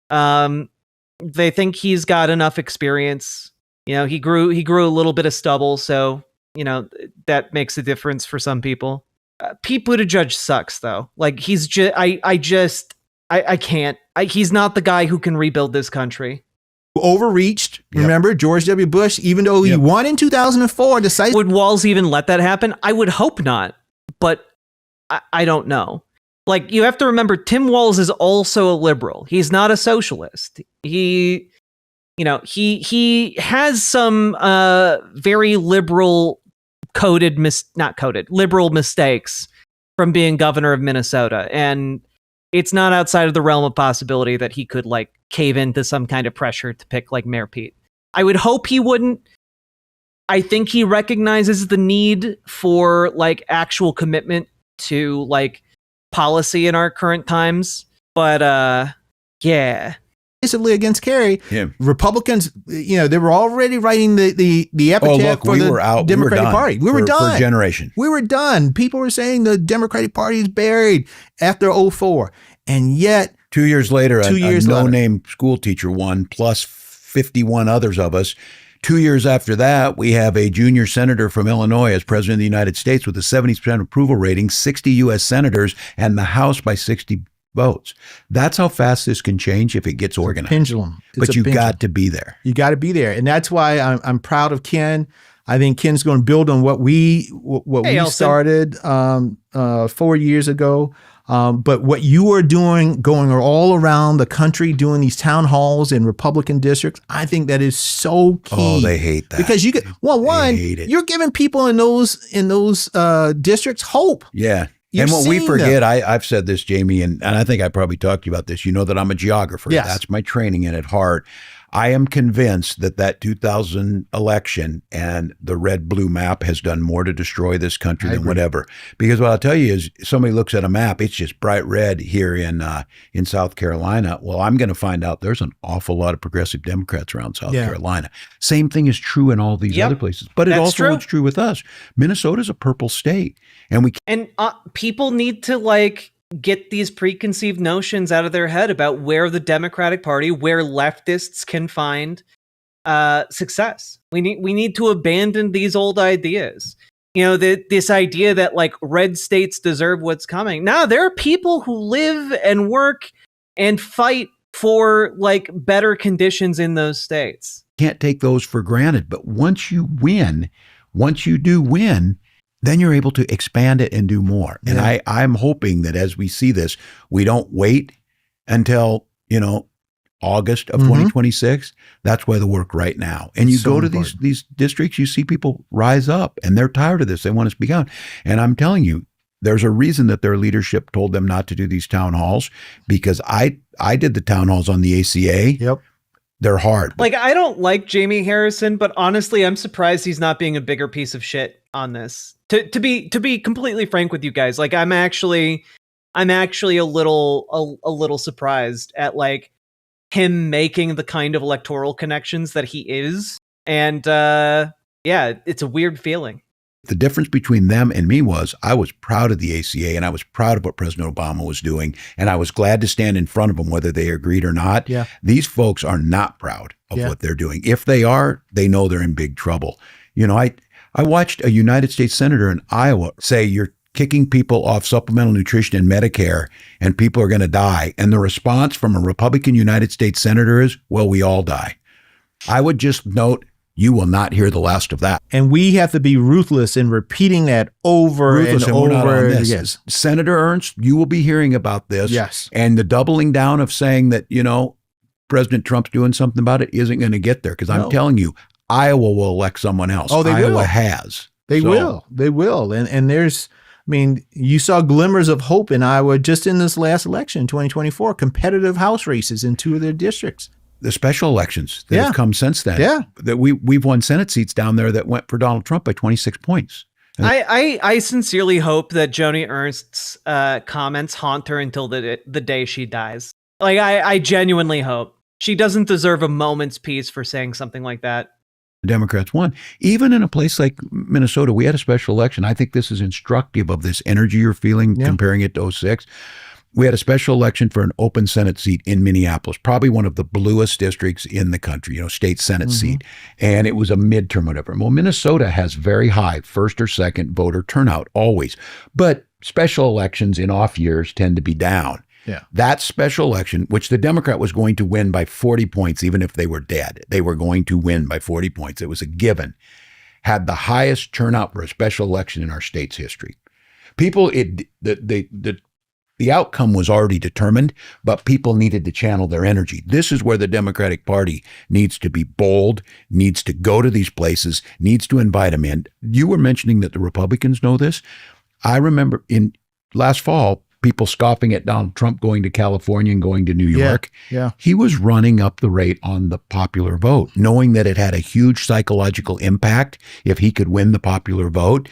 They think he's got enough experience. He grew a little bit of stubble, so that makes a difference for some people. Pete Buttigieg sucks though. He's just, I can't. He's not the guy who can rebuild this country. Overreached. Yep. Remember George W. Bush, even though he won in 2004, decided. Would Walz even let that happen? I would hope not, but I don't know. You have to remember, Tim Walz is also a liberal. He's not a socialist. He has some very liberal liberal mistakes from being governor of Minnesota. And it's not outside of the realm of possibility that he could cave into some kind of pressure to pick Mayor Pete. I would hope he wouldn't. I think he recognizes the need for actual commitment to policy in our current times. But yeah. Basically against Kerry, Republicans, they were already writing the epitaph for the Democratic Party. We were done. For a generation. We were done. People were saying the Democratic Party is buried after 04. And yet 2 years later, a no-name school teacher won, plus 51 others of us. 2 years after that, we have a junior senator from Illinois as president of the United States with a 70% approval rating, 60 U.S. senators, and the House by 60 votes. That's how fast this can change if it gets organized. Pendulum. But you've got to be there. You got to be there. And that's why I'm proud of Ken. I think Ken's going to build on what we started 4 years ago. But what you are doing, going all around the country, doing these town halls in Republican districts, I think that is so key. Oh, they hate that. Because you're giving people in those districts hope. Yeah. And what we forget, I've said this, Jamie, and I think I probably talked to you about this. You know that I'm a geographer. Yes. That's my training and at heart. I am convinced that 2000 election and the red-blue map has done more to destroy this country than whatever. Because what I'll tell you is, somebody looks at a map, it's just bright red here in South Carolina. Well, I'm going to find out there's an awful lot of progressive Democrats around South Carolina. Same thing is true in all these other places, but it also is true with us. Minnesota's a purple state, and people need to get these preconceived notions out of their head about where the Democratic Party, where leftists can find success. We need to abandon these old ideas. This idea that red states deserve what's coming. No, there are people who live and work and fight for better conditions in those states. Can't take those for granted. But once you do win, then you're able to expand it and do more. And I'm hoping that as we see this, we don't wait until, August of 2026. That's why the work right now. And you go to these districts, you see people rise up and they're tired of this. They want to speak out. And I'm telling you, there's a reason that their leadership told them not to do these town halls, because I did the town halls on the ACA. Yep. They're hard. I don't like Jamie Harrison, but honestly, I'm surprised he's not being a bigger piece of shit on this. To be completely frank with you guys, I'm actually a little surprised at him making the kind of electoral connections that he is. And it's a weird feeling. The difference between them and me was I was proud of the ACA and I was proud of what President Obama was doing. And I was glad to stand in front of them, whether they agreed or not. Yeah. These folks are not proud of what they're doing. If they are, they know they're in big trouble. I watched a United States senator in Iowa say, you're kicking people off supplemental nutrition and Medicare and people are going to die. And the response from a Republican United States senator is, well, we all die. I would just note, you will not hear the last of that. And we have to be ruthless in repeating that over and over. Yes. Senator Ernst, you will be hearing about this. Yes. And the doubling down of saying that, President Trump's doing something about it isn't going to get there. Because I'm telling you, Iowa will elect someone else. Oh, Iowa has. They will. They will. And there's, you saw glimmers of hope in Iowa just in this last election, 2024, competitive House races in 2 of their districts. The special elections that have come since then. Yeah. That we've won Senate seats down there that went for Donald Trump by 26 points. I sincerely hope that Joni Ernst's comments haunt her until the day she dies. I genuinely hope. She doesn't deserve a moment's peace for saying something like that. The Democrats won. Even in a place like Minnesota, we had a special election. I think this is instructive of this energy you're feeling, comparing it to 06. We had a special election for an open Senate seat in Minneapolis, probably one of the bluest districts in the country, state Senate seat. And it was a midterm, whatever. Well, Minnesota has very high first or second voter turnout always. But special elections in off years tend to be down. Yeah. That special election, which the Democrat was going to win by 40 points, even if they were dead, they were going to win by 40 points. It was a given, had the highest turnout for a special election in our state's history. People, the outcome was already determined, but people needed to channel their energy. This is where the Democratic Party needs to be bold, needs to go to these places, needs to invite them in. You were mentioning that the Republicans know this. I remember in last fall, people scoffing at Donald Trump going to California and going to New York. Yeah. He was running up the rate on the popular vote, knowing that it had a huge psychological impact if he could win the popular vote.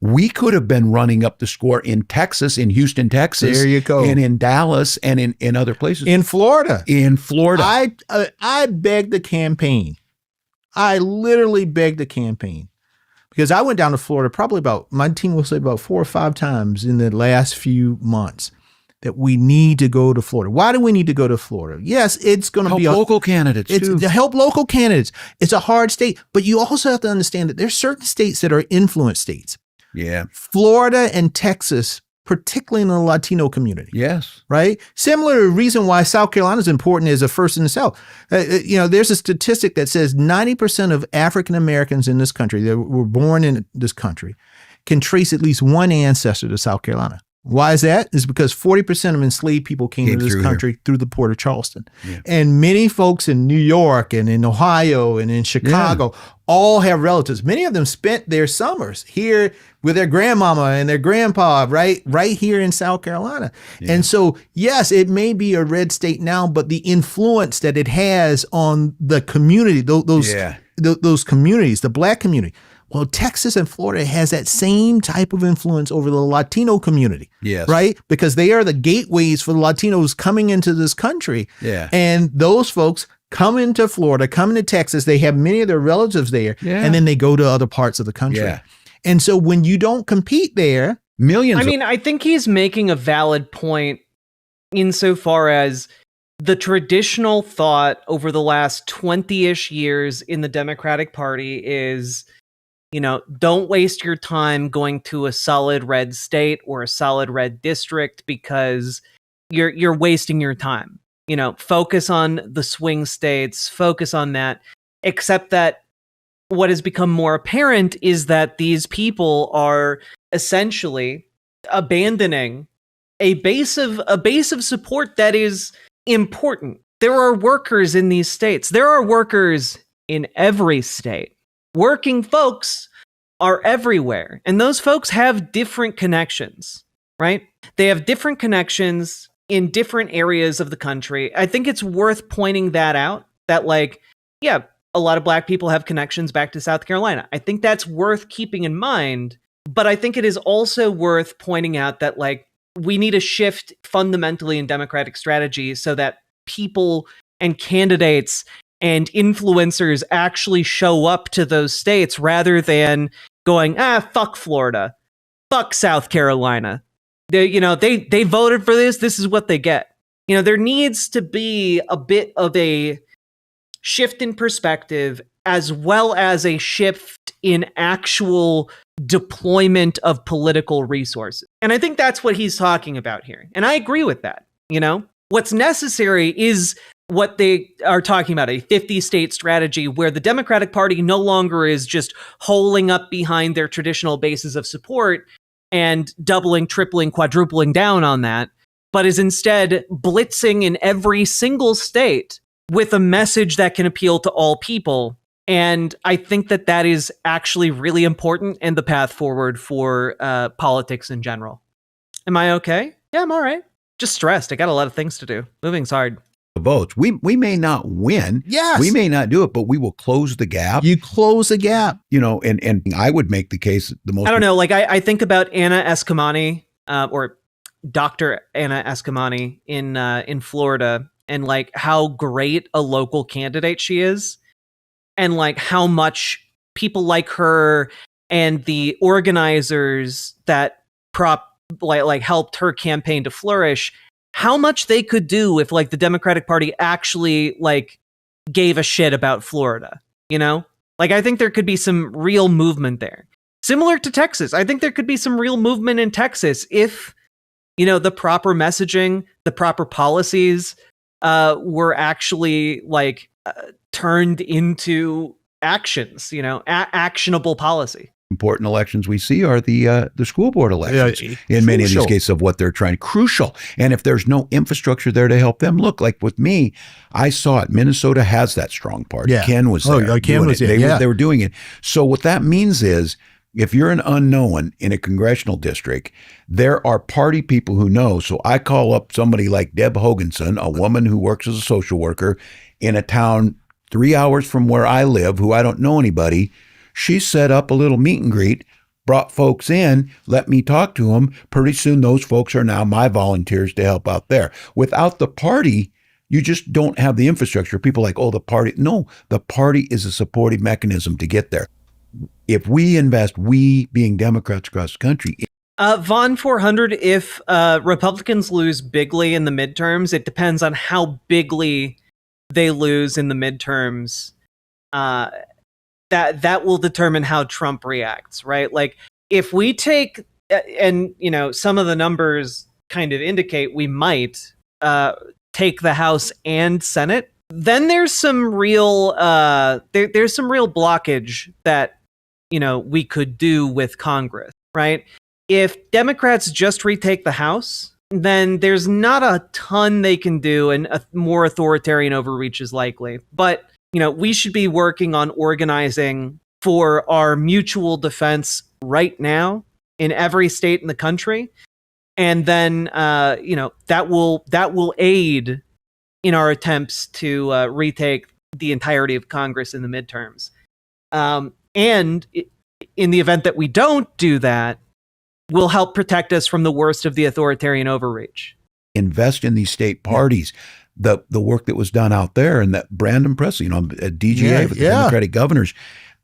We could have been running up the score in Texas, in Houston, Texas. There you go. And in Dallas and in other places. In Florida. In Florida. I begged the campaign. I literally begged the campaign. Because I went down to Florida probably my team will say about 4 or 5 times in the last few months that we need to go to Florida. Why do we need to go to Florida? Yes, it's going to be local candidates too. To help local candidates. It's a hard state, but you also have to understand that there's certain states that are influence states. Yeah. Florida and Texas, particularly in the Latino community. Yes. Right? Similar reason why South Carolina is important is a first in the South. There's a statistic that says 90% of African Americans in this country that were born in this country can trace at least one ancestor to South Carolina. Why is that? It's because 40% of enslaved people came to this country through the port of Charleston. Yeah. And many folks in New York and in Ohio and in Chicago all have relatives. Many of them spent their summers here with their grandmama and their grandpa, right here in South Carolina. Yeah. And so, yes, it may be a red state now, but the influence that it has on the community, those communities, the Black community. Well, Texas and Florida has that same type of influence over the Latino community, right? Because they are the gateways for the Latinos coming into this country. Yeah. And those folks come into Florida, come into Texas, they have many of their relatives there, and then they go to other parts of the country. Yeah. And so when you don't compete there, millions. I mean, I think he's making a valid point insofar as the traditional thought over the last 20-ish years in the Democratic Party is, don't waste your time going to a solid red state or a solid red district because you're wasting your time. Focus on the swing states, focus on that. Except that what has become more apparent is that these people are essentially abandoning a base of support that is important. There are workers in these states. There are workers in every state. Working folks are everywhere, and those folks have different connections, right? They have different connections in different areas of the country. I think it's worth pointing that out, that a lot of Black people have connections back to South Carolina. I think that's worth keeping in mind, but I think it is also worth pointing out that we need a shift fundamentally in Democratic strategy so that people and candidates and influencers actually show up to those states rather than going, fuck Florida, fuck South Carolina. They voted for this. This is what they get. There needs to be a bit of a shift in perspective as well as a shift in actual deployment of political resources. And I think that's what he's talking about here. And I agree with that. What's necessary is what they are talking about, a 50-state strategy where the Democratic Party no longer is just holing up behind their traditional bases of support and doubling, tripling, quadrupling down on that, but is instead blitzing in every single state with a message that can appeal to all people. And I think that is actually really important and the path forward for politics in general. Am I okay? Yeah, I'm all right. Just stressed. I got a lot of things to do. Moving's hard. Votes. We may not win. Yes. We may not do it, but we will close the gap. You close the gap. And I would make the case the most. I don't know. I think about Anna Eskamani, or Dr. Anna Eskamani in Florida, and how great a local candidate she is, and how much people like her and the organizers that helped her campaign to flourish, how much they could do if the Democratic Party actually gave a shit about Florida, I think there could be some real movement there. Similar to Texas. I think there could be some real movement in Texas if, the proper messaging, the proper policies were actually turned into actions, actionable policy. Important elections we see are the school board elections in many of these cases of what they're trying. Crucial. And if there's no infrastructure there to help them, look, with me, I saw it. Minnesota has that strong party. Yeah. Ken was there. Ken was there. They were doing it. So what that means is if you're an unknown in a congressional district, there are party people who know. So I call up somebody like Deb Hoganson, a woman who works as a social worker in a town 3 hours from where I live, who I don't know anybody. She set up a little meet and greet, brought folks in, let me talk to them. Pretty soon those folks are now my volunteers to help out there. Without the party, you just don't have the infrastructure. People are like, the party. No, the party is a supportive mechanism to get there. If we invest, we being Democrats across the country. Vaughn 400, if Republicans lose bigly in the midterms, it depends on how bigly they lose in the midterms. That will determine how Trump reacts, right? If we take, and some of the numbers kind of indicate we might take the House and Senate, then there's some real there's some real blockage that we could do with Congress, right? if Democrats just retake the House, then there's not a ton they can do, and a more authoritarian overreach is likely. But, we should be working on organizing for our mutual defense right now in every state in the country. And then, that will aid in our attempts to retake the entirety of Congress in the midterms. And in the event that we don't do that, will help protect us from the worst of the authoritarian overreach. Invest in these state parties. The work that was done out there, and that Brandon Presley, at DGA with the Democratic governors,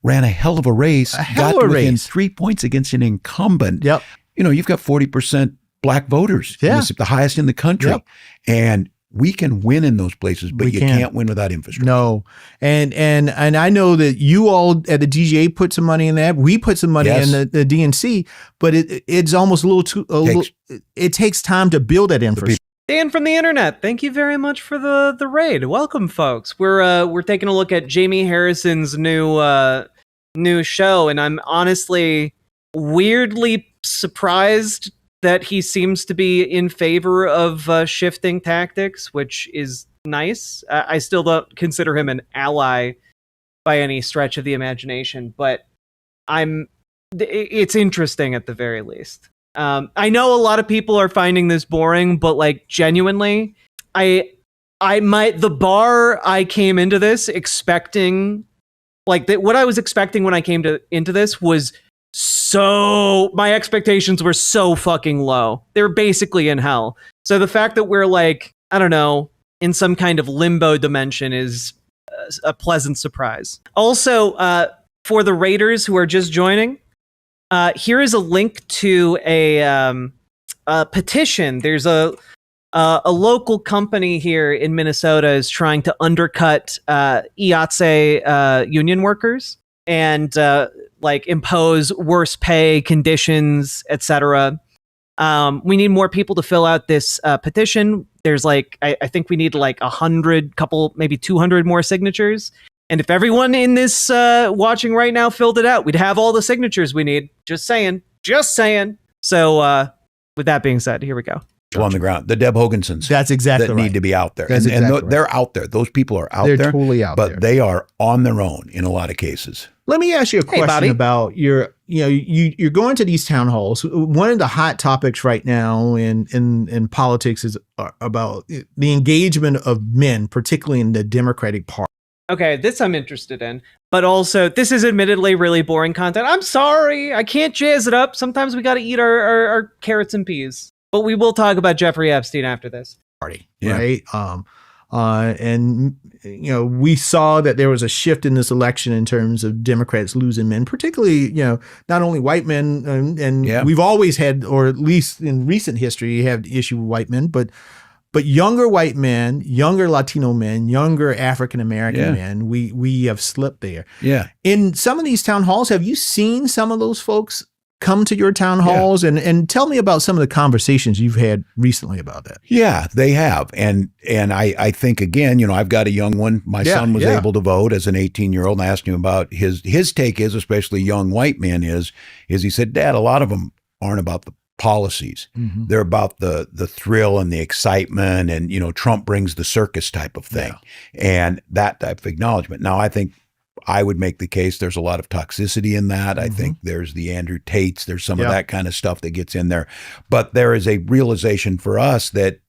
ran a hell of a race, got within 3 points against an incumbent. Yep. You've got 40% black voters, the highest in the country. Yep. And we can win in those places, but you can't win without infrastructure. No. And I know that you all at the DGA put some money in that. We put some money in the DNC, but it's almost a little it takes time to build that infrastructure. Dan from the internet, thank you very much for the raid. Welcome, folks. We're taking a look at Jamie Harrison's new show, and I'm honestly weirdly surprised that he seems to be in favor of shifting tactics, which is nice. I still don't consider him an ally by any stretch of the imagination, but it's interesting at the very least. I know a lot of people are finding this boring, but genuinely, the bar I came into this expecting, what I was expecting when I came into this was my expectations were so fucking low. They were basically in hell. So the fact that we're I don't know, in some kind of limbo dimension is a pleasant surprise. Also, for the raiders who are just joining, here is a link to a petition. There's a local company here in Minnesota is trying to undercut IATSE union workers and impose worse pay conditions, etc. We need more people to fill out this petition. There's I think we need 100, maybe 200 more signatures. And if everyone in this watching right now filled it out, we'd have all the signatures we need. Just saying. So with that being said, here we go. On the ground, the Deb Hogansons. That's exactly that right. Need to be out there, and they're out there. Those people are out there. They're totally out there, but they are on their own in a lot of cases. Let me ask you a question about you're going to these town halls. One of the hot topics right now in politics is about the engagement of men, particularly in the Democratic Party. Okay, this I'm interested in, but also this is admittedly really boring content. I'm sorry, I can't jazz it up. Sometimes we got to eat our carrots and peas. But we will talk about Jeffrey Epstein after this. Right? And we saw that there was a shift in this election in terms of Democrats losing men, particularly not only white men, and we've always had, or at least in recent history, have the issue with white men, but younger white men, younger Latino men, younger African American men, we have slipped there. Yeah. In some of these town halls, have you seen some of those folks come to your town halls and tell me about some of the conversations you've had recently about that? Yeah, they have. And I think, again, I've got a young one. My son was able to vote as an 18-year-old, and I asked him about his take is, especially young white men, is he said, Dad, a lot of them aren't about the policies. Mm-hmm. They're about the thrill and the excitement, and Trump brings the circus type of thing, and that type of acknowledgement. Now, I think I would make the case there's a lot of toxicity in that. I think there's the Andrew Tates, there's some of that kind of stuff that gets in there. But there is a realization for us that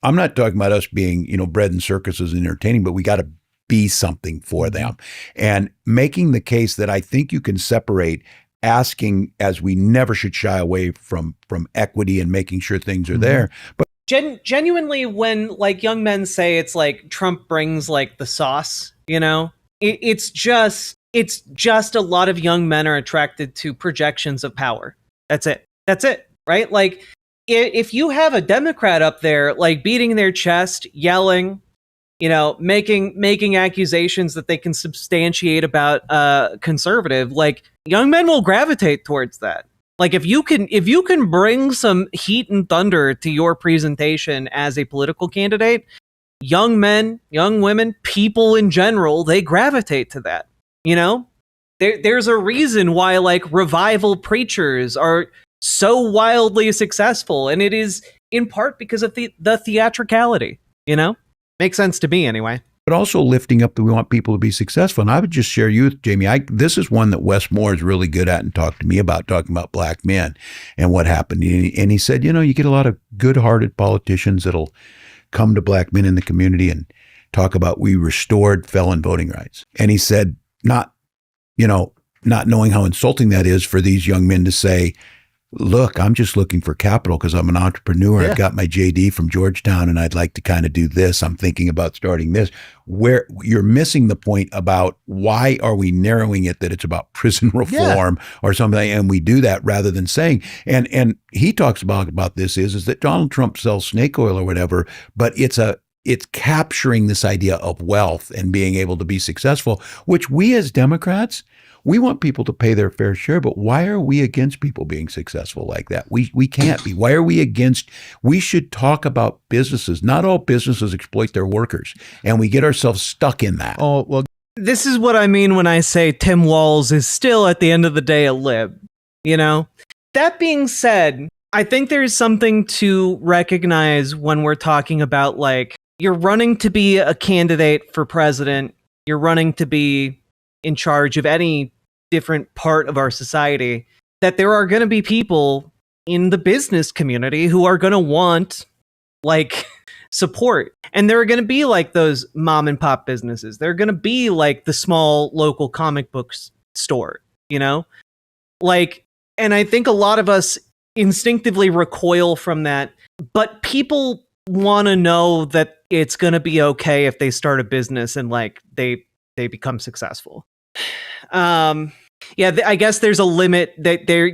I'm not talking about us being, bred in circuses and entertaining, but we got to be something for them. And making the case that I think you can separate asking, as we never should shy away from equity and making sure things are there. But genuinely, when young men say it's Trump brings the sauce, it's just a lot of young men are attracted to projections of power. That's it, right? If you have a Democrat up there, beating their chest, yelling, making accusations that they can substantiate about conservative, young men will gravitate towards that. If you can bring some heat and thunder to your presentation as a political candidate, young men, young women, people in general, they gravitate to that. There's a reason why revival preachers are so wildly successful. And it is in part because of the theatricality, you know? Makes sense to me anyway. But also lifting up that we want people to be successful. And I would just share you with Jamie. This is one that Wes Moore is really good at and talked to me about, talking about black men and what happened. And he said, you get a lot of good-hearted politicians that'll come to black men in the community and talk about we restored felon voting rights. And he said, not knowing how insulting that is for these young men to say, look, I'm just looking for capital because I'm an entrepreneur. I've got my JD from Georgetown and I'd like to kind of do this. I'm thinking about starting this. Where you're missing the point about why are we narrowing it that it's about prison reform or something, and we do that rather than saying, and he talks about this is that Donald Trump sells snake oil or whatever, but it's capturing this idea of wealth and being able to be successful, which we as Democrats, we want people to pay their fair share, but why are we against people being successful like that? We can't be. Why are we against? We should talk about businesses. Not all businesses exploit their workers, and we get ourselves stuck in that. Oh, well, this is what I mean when I say Tim Walz is still, at the end of the day, a lib, you know? That being said, I think there's something to recognize when we're talking about, like, you're running to be a candidate for president, you're running to be in charge of any different part of our society, that there are going to be people in the business community who are going to want, like, support. And there are going to be, like, those mom and pop businesses. They're going to be, like, the small local comic book store, you know? Like, and I think a lot of us instinctively recoil from that, but people want to know that it's going to be okay if they start a business and, like, they become successful. I guess there's a limit that there,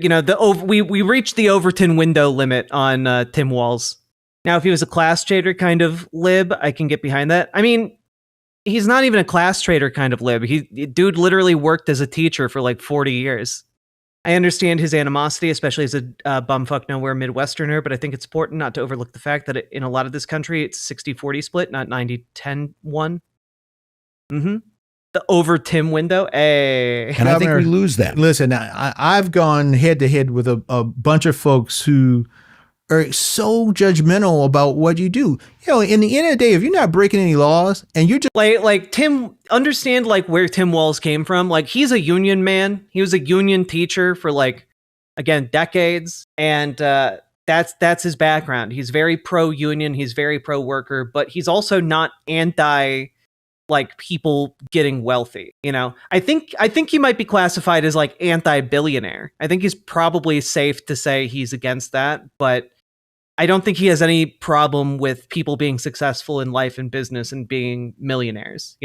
we reached the Overton window limit on Tim Walz. Now, if he was a class trader kind of lib, I can get behind that. I mean, he's not even a class trader kind of lib. Dude literally worked as a teacher for like 40 years. I understand his animosity, especially as a bumfuck nowhere Midwesterner, but I think it's important not to overlook the fact that in a lot of this country, it's 60-40 split, not 90-10-1. The over Tim window. And Governor, I think we lose that. Listen, I've gone head to head with a bunch of folks who are so judgmental about what you do. In the end of the day, if you're not breaking any laws and you're just like Tim, understand like where Tim Walz came from. Like, he's a union man. He was a union teacher for, like, again, decades. And that's his background. He's very pro-union. He's very pro-worker, but he's also not anti, like, people getting wealthy. I think he might be classified as, like, anti-billionaire. I think he's probably safe to say he's against that, but I don't think he has any problem with people being successful in life and business and being millionaires,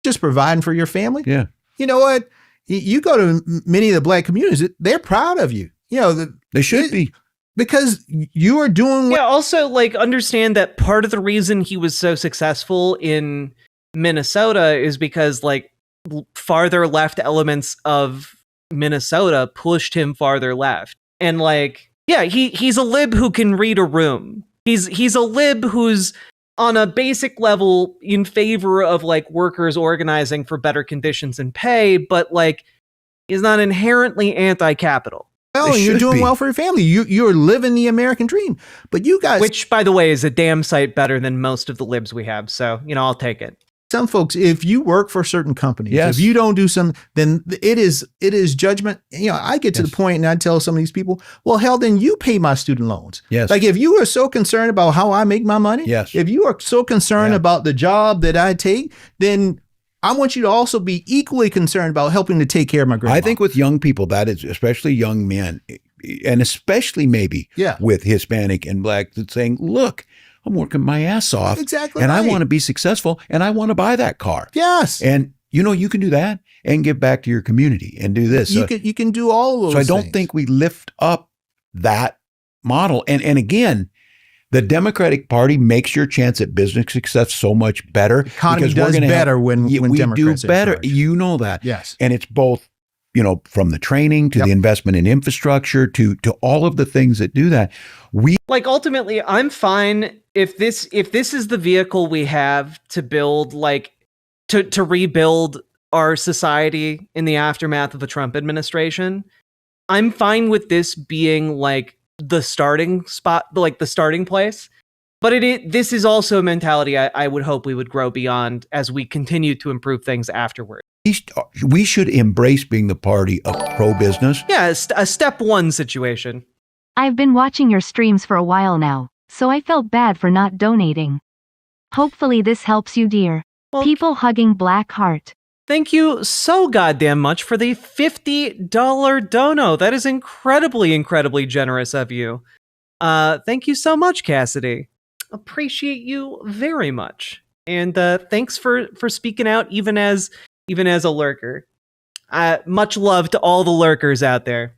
just providing for your family. Yeah. You know what? You go to many of the black communities, they're proud of you. They should be. Because you are doing what. Yeah, also, like, understand that part of the reason he was so successful in Minnesota is because, like, farther left elements of Minnesota pushed him farther left. And, like, yeah, he's a lib who can read a room. He's a lib who's on a basic level in favor of, like, workers organizing for better conditions and pay, but, like, he's not inherently anti-capital. Well, you're doing well for your family. You're living the American dream. But you guys, which, by the way, is a damn sight better than most of the libs we have. So, I'll take it. Some folks, if you work for certain companies, yes, if you don't do something, then it is judgment. I get to the point and I tell some of these people, well, hell, then you pay my student loans. Yes. Like, if you are so concerned about how I make my money, yes, if you are so concerned about the job that I take, then I want you to also be equally concerned about helping to take care of my grandma. I think with young people, that is, especially young men, and especially maybe with Hispanic and Black, that's saying, look, I'm working my ass off. Exactly. And right. I want to be successful and I want to buy that car. Yes. And you can do that and give back to your community and do this. You can do all of those things. So I don't think we lift up that model. And again, the Democratic Party makes your chance at business success so much better. Economy does better when Democrats do better. You know that. Yes. And it's both, from the training to the investment in infrastructure to all of the things that do that. Like, ultimately, I'm fine if this is the vehicle we have to build, like, to rebuild our society in the aftermath of the Trump administration. I'm fine with this being like the starting spot, like the starting place. But this is also a mentality I would hope we would grow beyond as we continue to improve things afterward. We should embrace being the party of pro-business. Yeah, a step one situation. I've been watching your streams for a while now, so I felt bad for not donating. Hopefully this helps you, dear. Well, People hugging Black Heart. Thank you so goddamn much for the $50 dono. That is incredibly generous of you. Thank you so much, Cassidy. Appreciate you very much. And thanks for speaking out even as a lurker. Much love to all the lurkers out there.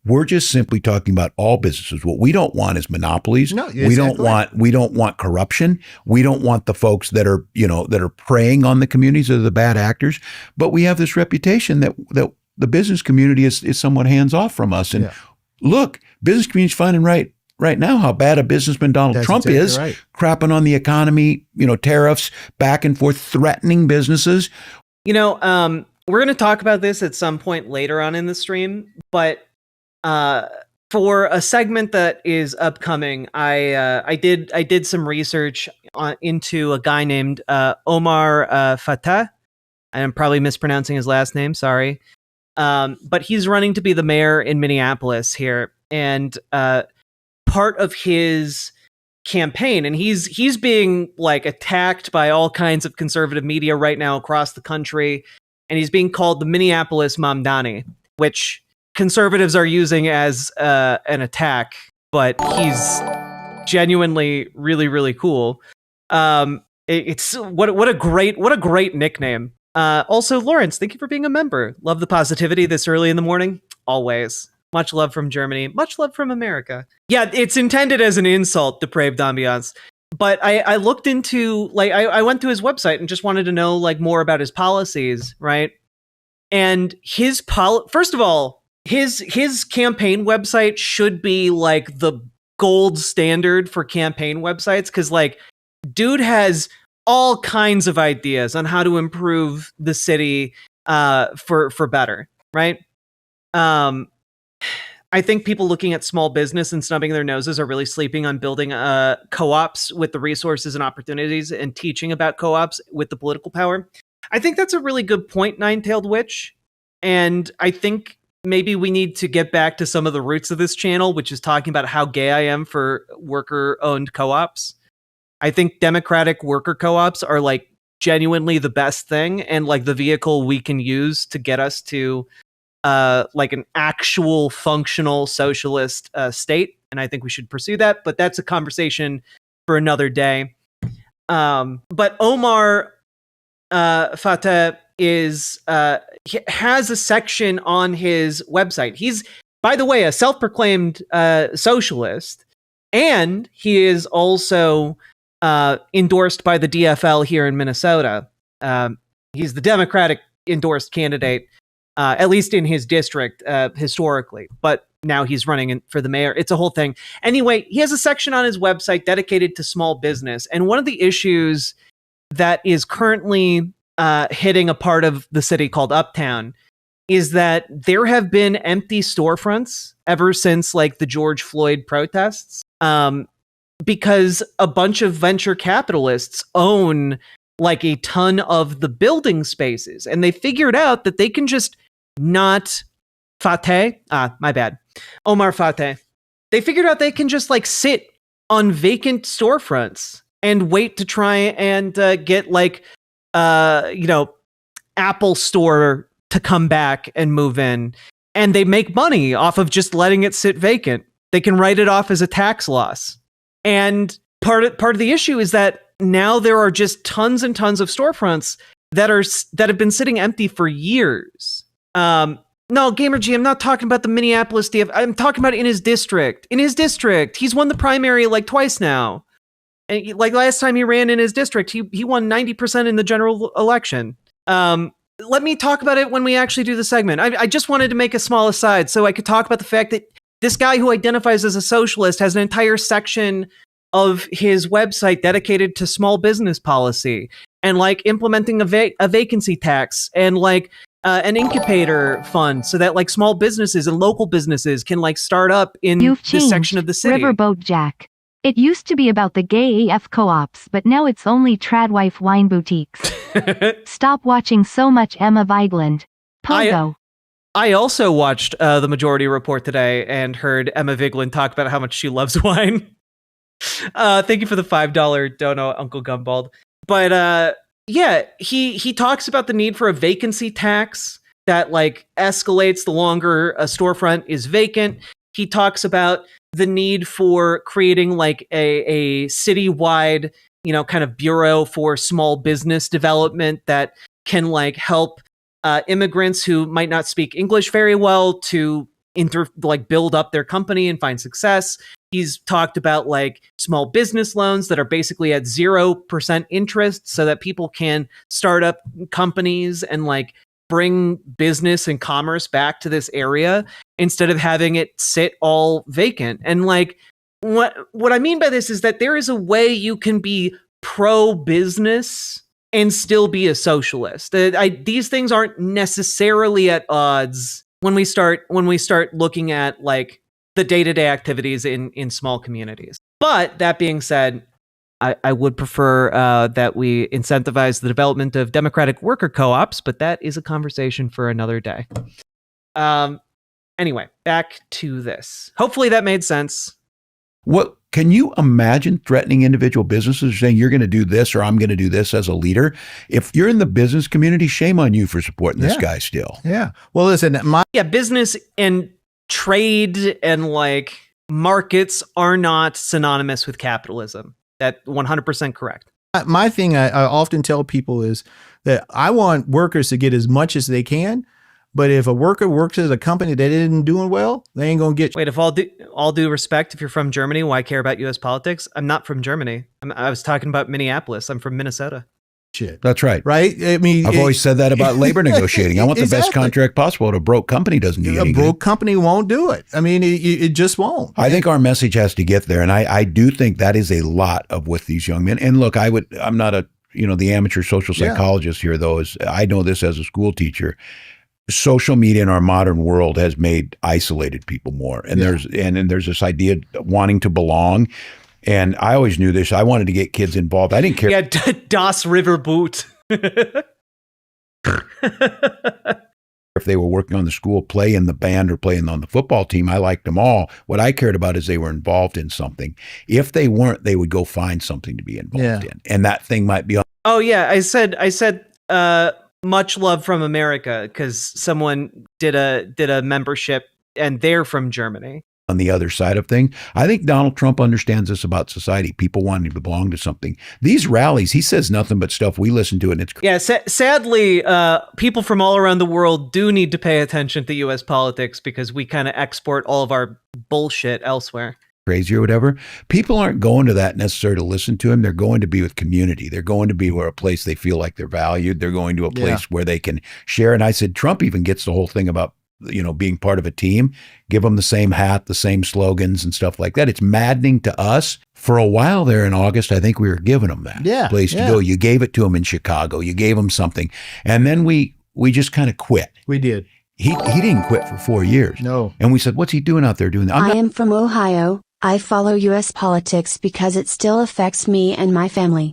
We're just simply talking about all businesses. What we don't want is monopolies. No, we don't want corruption. We don't want the folks that are preying on the communities that are the bad actors. But we have this reputation that the business community is somewhat hands off from us. And look, business community is finding right now how bad a businessman Donald Trump is, crapping on the economy, tariffs, back and forth, threatening businesses. We're going to talk about this at some point later on in the stream, but for a segment that is upcoming, I did some research into a guy named Omar Fateh. I'm probably mispronouncing his last name, sorry. But he's running to be the mayor in Minneapolis here, and part of his campaign, and he's being like attacked by all kinds of conservative media right now across the country, and he's being called the Minneapolis Mamdani, which conservatives are using as an attack, but he's genuinely really cool. It's what a great nickname. Also, Lawrence, thank you for being a member. Love the positivity this early in the morning. Always. Much love from Germany. Much love from America. Yeah, it's intended as an insult, depraved ambiance. But I looked into, I went to his website and just wanted to know more about his policies, right? And first of all, his campaign website should be the gold standard for campaign websites, because dude has all kinds of ideas on how to improve the city for better, right? I think people looking at small business and snubbing their noses are really sleeping on building co-ops with the resources and opportunities and teaching about co-ops with the political power. I think that's a really good point, Nine-Tailed Witch. And I think maybe we need to get back to some of the roots of this channel, which is talking about how gay I am for worker-owned co-ops. I think democratic worker co-ops are genuinely the best thing and the vehicle we can use to get us to an actual functional socialist state. And I think we should pursue that, but that's a conversation for another day. But Omar Fateh has a section on his website. He's, by the way, a self-proclaimed socialist, and he is also endorsed by the DFL here in Minnesota. He's the Democratic endorsed candidate, at least in his district historically, but now he's running for the mayor. It's a whole thing. Anyway, he has a section on his website dedicated to small business, and one of the issues that is currently hitting a part of the city called Uptown is that there have been empty storefronts ever since the George Floyd protests, because a bunch of venture capitalists own a ton of the building spaces, and they figured out that they can just not Omar Fateh. They figured out they can just sit on vacant storefronts and wait to try and get Apple Store to come back and move in, and they make money off of just letting it sit vacant. They can write it off as a tax loss. And part of the issue is that now there are just tons and tons of storefronts that have been sitting empty for years. No, GamerG, I'm not talking about the Minneapolis DF. I'm talking about in his district. In his district, he's won the primary twice now. And last time he ran in his district, he won 90% in the general election. Let me talk about it when we actually do the segment. I just wanted to make a small aside so I could talk about the fact that this guy who identifies as a socialist has an entire section of his website dedicated to small business policy. and like implementing a vacancy tax and like an incubator fund so that like small businesses and local businesses can like start up in this section of the city. Riverboat Jack. It used to be about the gay AF co-ops, but now it's only tradwife wine boutiques. Stop watching so much Emma Vigeland. Pogo. I also watched the Majority Report today and heard Emma Vigeland talk about how much she loves wine. Thank you for the $5 dono, Uncle Gumbald. But yeah, he talks about the need for a vacancy tax that like escalates the longer a storefront is vacant. He talks about the need for creating like a citywide, kind of bureau for small business development that can like help immigrants who might not speak English very well to build up their company and find success. He's talked about like small business loans that are basically at 0% interest so that people can start up companies and like bring business and commerce back to this area instead of having it sit all vacant. And like what I mean by this is that there is a way you can be pro-business and still be a socialist. These things aren't necessarily at odds when we start looking at like the day-to-day activities in small communities. But that being said, I would prefer that we incentivize the development of democratic worker co-ops, but that is a conversation for another day. Anyway, back to this. Hopefully that made sense. What can you imagine threatening individual businesses saying you're going to do this or I'm going to do this as a leader? If you're in the business community, shame on you for supporting this guy still. Yeah. Well, listen, business and trade and like markets are not synonymous with capitalism. That 100% correct. My thing I often tell people is that I want workers to get as much as they can. But if a worker works at a company that isn't doing well, they ain't going to get... Wait, if all due respect, if you're from Germany, why care about U.S. politics? I'm not from Germany. I was talking about Minneapolis. I'm from Minnesota. Shit. That's right. Right? I mean... I've always said that about labor negotiating. I want the best contract possible. A broke company doesn't do anything. A broke company won't do it. I mean, it just won't. I think our message has to get there. And I do think that is a lot of with these young men. And look, I'm not the amateur social psychologist here, though. I know this as a school teacher. Social media in our modern world has made isolated people more. And there's this idea of wanting to belong. And I always knew this. I wanted to get kids involved. I didn't care. Yeah, Das Riverboat. If they were working on the school play in the band or playing on the football team, I liked them all. What I cared about is they were involved in something. If they weren't, they would go find something to be involved in. And that thing might be on. Oh, yeah. I said, much love from America because someone did a membership and they're from Germany. On the other side of things, I think Donald Trump understands this about society. People wanting to belong to something. These rallies, he says nothing but stuff we listen to, and it's sadly, people from all around the world do need to pay attention to U.S. politics because we kind of export all of our bullshit elsewhere. Crazy or whatever. People aren't going to that necessarily to listen to him. They're going to be with community. They're going to be where a place they feel like they're valued. They're going to a place where they can share. And I said, Trump even gets the whole thing about, being part of a team. Give them the same hat, the same slogans and stuff like that. It's maddening to us. For a while there in August, I think we were giving them that place to go. You gave it to them in Chicago. You gave them something. And then we just kind of quit. We did. He didn't quit for 4 years. No. And we said, what's he doing out there doing that? I am from Ohio. I follow U.S. politics because it still affects me and my family.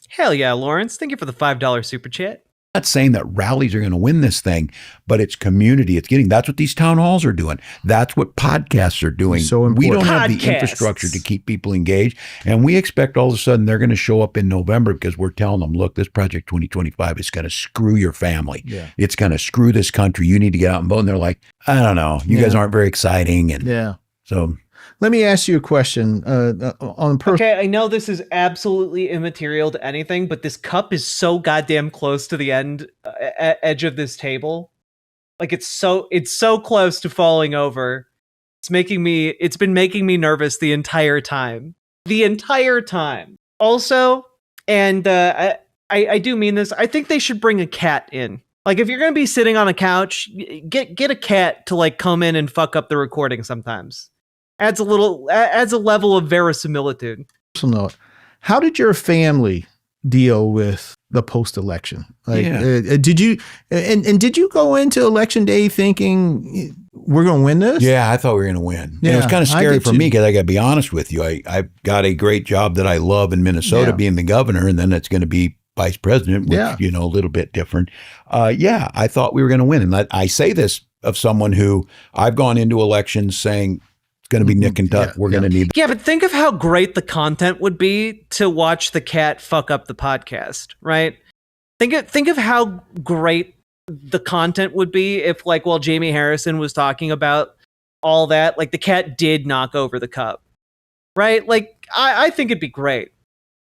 Hell yeah, Lawrence. Thank you for the $5 super chat. I'm not saying that rallies are going to win this thing, but it's community. That's what these town halls are doing. That's what podcasts are doing. So important. We don't have the infrastructure to keep people engaged. And we expect all of a sudden they're going to show up in November because we're telling them, look, this Project 2025 is going to screw your family. Yeah. It's going to screw this country. You need to get out and vote. And they're like, I don't know. You guys aren't very exciting. And so... Let me ask you a question on Okay, I know this is absolutely immaterial to anything, but this cup is so goddamn close to the edge of this table. Like it's so close to falling over. It's been making me nervous the entire time. Also, and I do mean this, I think they should bring a cat in. Like if you're going to be sitting on a couch, get a cat to like come in and fuck up the recording sometimes. Adds a level of verisimilitude. Note. How did your family deal with the post-election? Like, Yeah. did you did you go into election day thinking we're going to win this? Yeah, I thought we were going to win. Yeah, and it was kind of I scary did for too. me because I got to be honest with you. I got a great job that I love in Minnesota, Yeah. being the governor, and then it's going to be vice president, which, Yeah. a little bit different. I thought we were going to win. And I say this of someone who I've gone into elections saying it's going to be nick and tuck. Yeah, We're going to need Yeah, but think of how great the content would be to watch the cat fuck up the podcast, right? Think of how great the content would be if, like, while Jamie Harrison was talking about all that, like, the cat did knock over the cup, right? Like, I think it'd be great.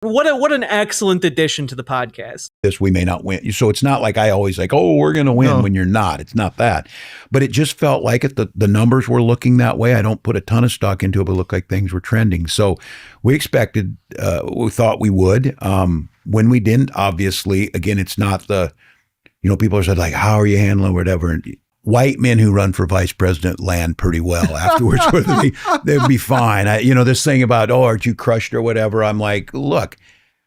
What an excellent addition to the podcast. this, we may not win. So it's not like I always like, oh, we're going to win No. when you're not. It's not that. But it just felt like it. The numbers were looking that way. I don't put a ton of stock into it, but it looked like things were trending. So we expected, we thought we would. When we didn't, obviously, again, it's not the, people said like, how are you handling whatever? And white men who run for vice president land pretty well afterwards. They'd be fine. This thing about, oh, aren't you crushed or whatever? I'm like, look,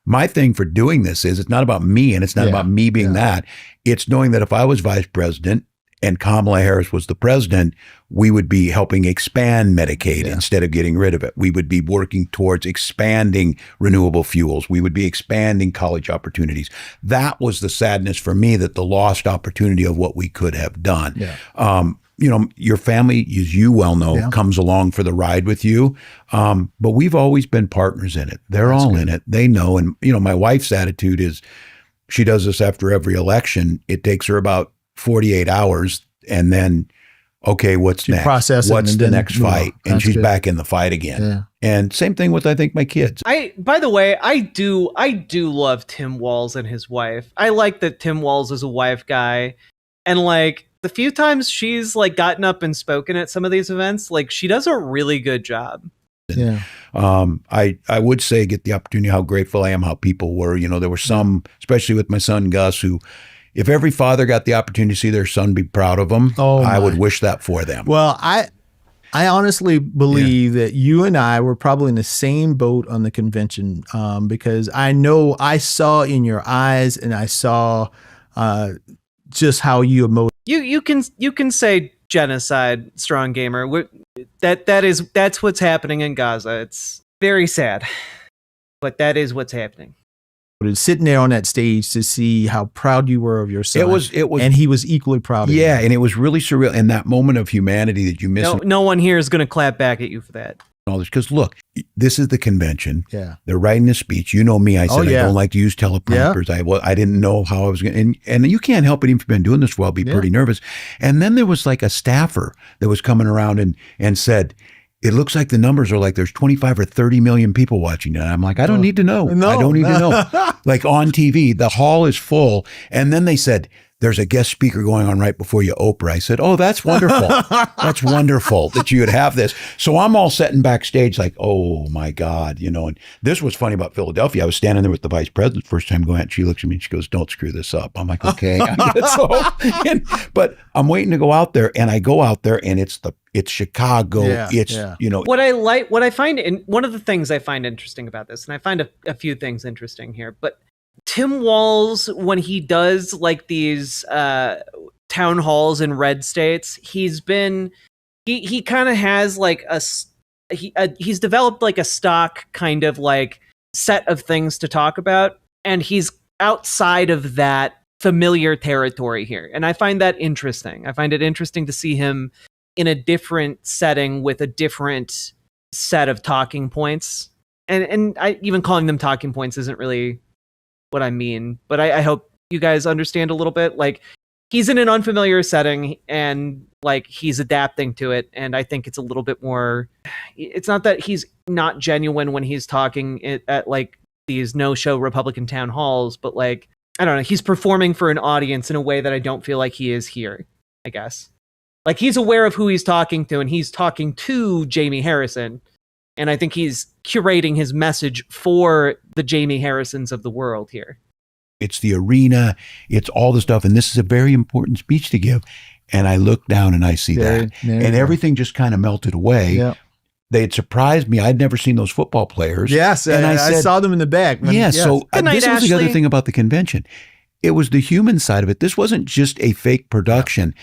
my thing for doing this is it's not about me and it's not about me being that. It's knowing that if I was vice president and Kamala Harris was the president, we would be helping expand Medicaid instead of getting rid of it. We would be working towards expanding renewable fuels. We would be expanding college opportunities. That was the sadness for me, that the lost opportunity of what we could have done. Yeah. Your family, as you well know, comes along for the ride with you. But we've always been partners in it. They're all in it. They know. And, my wife's attitude is she does this after every election. It takes her about 48 hours. And then, okay, what's next? Process it what's and the then next move on. fight? And That's she's good. back in the fight again. Yeah. And same thing with, I think, my kids. By the way, I do love Tim Walz and his wife. I like that Tim Walz is a wife guy. And, like, the few times she's, like, gotten up and spoken at some of these events, like, she does a really good job. Yeah. I would say, get the opportunity, how grateful I am, how people were. There were some, especially with my son Gus, who, if every father got the opportunity to see their son be proud of them, I would wish that for them. Well, I honestly believe that you and I were probably in the same boat on the convention, because I know I saw in your eyes and I saw just how you emote. You can say genocide, Strong Gamer. That's what's happening in Gaza. It's very sad, but that is what's happening. Sitting there on that stage to see how proud you were of your son. It was, and he was equally proud of you. Yeah, and it was really surreal. And that moment of humanity that you miss. No one here is going to clap back at you for that. All this, because look, this is the convention. Yeah, they're writing a speech. You know me. I said I don't like to use teleprompters. I didn't know how I was going to, and you can't help it, even if you've been doing this for a while, be pretty nervous. And then there was like a staffer that was coming around and said, it looks like the numbers are like there's 25 or 30 million people watching it. And I'm like, I don't need to know. I don't need to know. Like on TV, the hall is full. And then they said, there's a guest speaker going on right before you, Oprah. I said, oh, that's wonderful. That's wonderful that you would have this. So I'm all sitting backstage like, oh my God, and this was funny about Philadelphia. I was standing there with the vice president first time going out, and she looks at me and she goes, don't screw this up. I'm like, okay. But I'm waiting to go out there, and I go out there and it's Chicago. What I find, one of the things I find interesting about this, and I find a few things interesting here, but Tim Walz, when he does like these town halls in red states, he kind of has like he's developed like a stock kind of like set of things to talk about, and he's outside of that familiar territory here. And I find that interesting. I find it interesting to see him in a different setting with a different set of talking points. And I even calling them talking points isn't really what I mean, but I hope you guys understand a little bit. Like, he's in an unfamiliar setting and like he's adapting to it, and I think it's a little bit more, it's not that he's not genuine when he's talking at like these no-show Republican town halls, but like, I don't know, he's performing for an audience in a way that I don't feel like he is here, I guess. Like, he's aware of who he's talking to, and he's talking to Jamie Harrison. And I think he's curating his message for the Jamie Harrisons of the world here. It's the arena. It's all the stuff. And this is a very important speech to give. And I look down and I see that. And everything just kind of melted away. Yeah. they had surprised me. I'd never seen those football players. Yes, and I saw them in the back. So Good night, this was the other Ashley. thing about the convention. It was the human side of it. This wasn't just a fake production.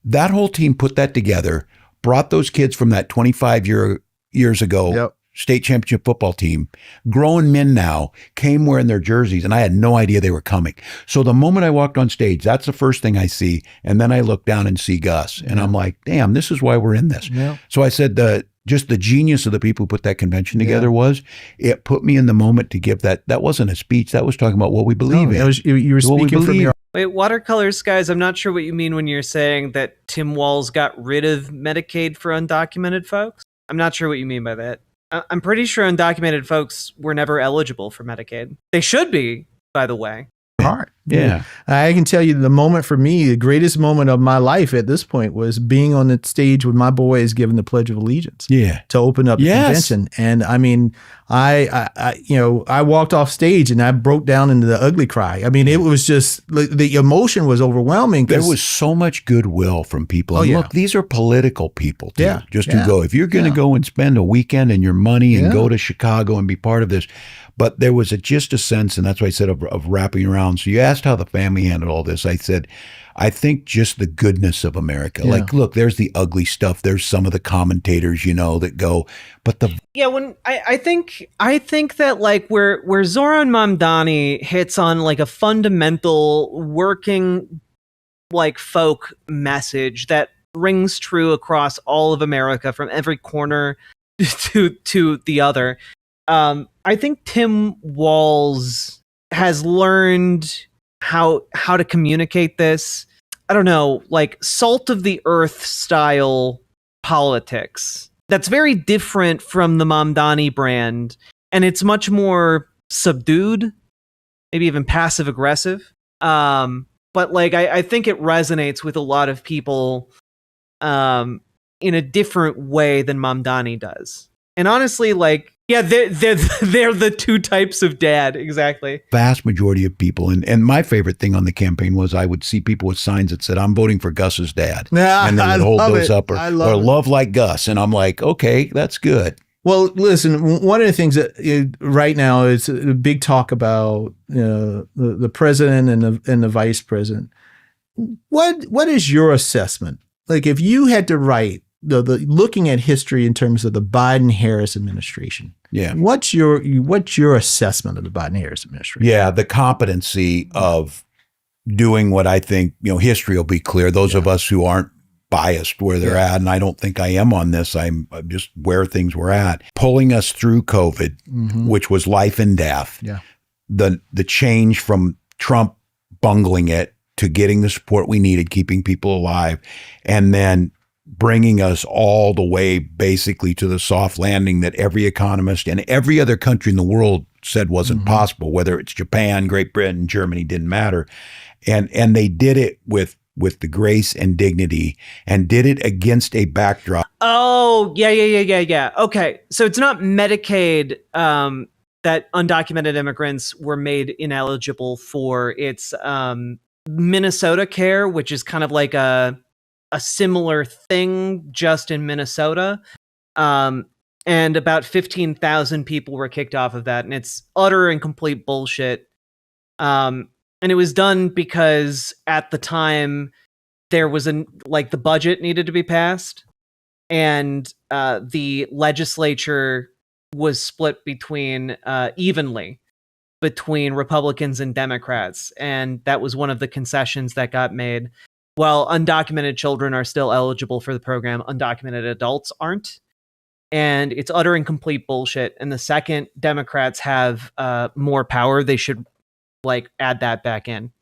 That whole team put that together, brought those kids from that 25 years ago state championship football team, grown men now, came wearing their jerseys, and I had no idea they were coming. So the moment I walked on stage, that's the first thing I see. And then I look down and see Gus, and I'm like, damn, this is why we're in this. Yeah. So I said, just the genius of the people who put that convention together was, it put me in the moment to give that. That wasn't a speech. That was talking about what we believe in. You were speaking from your... Wait, watercolor skies, I'm not sure what you mean when you're saying that Tim Walz got rid of Medicaid for undocumented folks. I'm not sure what you mean by that. I'm pretty sure undocumented folks were never eligible for Medicaid. They should be, by the way. Hard. Yeah. I can tell you the moment for me, the greatest moment of my life at this point was being on the stage with my boys giving the Pledge of Allegiance. Yeah. To open up the convention. And I mean, I walked off stage and I broke down into the ugly cry. I mean, it was just, the emotion was overwhelming. There was so much goodwill from people. And look, these are political people too. Yeah. Just to go, if you're going to go and spend a weekend and your money and go to Chicago and be part of this. But there was just a sense, and that's why I said of wrapping around. So you asked how the family handled all this. I said, I think just the goodness of America. Yeah. Like, look, there's the ugly stuff. There's some of the commentators, that go, but when I think that like where Zoran Mamdani hits on like a fundamental working like folk message that rings true across all of America from every corner to the other. I think Tim Walz has learned how to communicate this. I don't know, like salt of the earth style politics. That's very different from the Mamdani brand, and it's much more subdued, maybe even passive aggressive. But like I think it resonates with a lot of people in a different way than Mamdani does. And honestly, like, yeah, they're the two types of dad, exactly. Vast majority of people, and my favorite thing on the campaign was I would see people with signs that said, "I'm voting for Gus's dad," and they would hold those up, or "Love like Gus," and I'm like, okay, that's good. Well, listen, one of the things that right now is a big talk about the president and the vice president. What is your assessment? Like, if you had to write the looking at history in terms of the Biden-Harris administration, what's your assessment of the Biden-Harris administration? Yeah, the competency of doing what I think, history will be clear. Those of us who aren't biased where they're at, and I don't think I am on this, I'm just where things were at, pulling us through COVID, which was life and death. Yeah, the change from Trump bungling it to getting the support we needed, keeping people alive, and then bringing us all the way basically to the soft landing that every economist and every other country in the world said wasn't possible, whether it's Japan, Great Britain, Germany, didn't matter. And they did it with the grace and dignity, and did it against a backdrop. Oh, yeah. Okay. So it's not Medicaid that undocumented immigrants were made ineligible for. It's Minnesota Care, which is kind of like a similar thing just in Minnesota. And about 15,000 people were kicked off of that. And it's utter and complete bullshit. And it was done because at the time there was the budget needed to be passed, and the legislature was split between evenly between Republicans and Democrats. And that was one of the concessions that got made. While undocumented children are still eligible for the program, undocumented adults aren't. And it's utter and complete bullshit. And the second Democrats have more power, they should add that back in.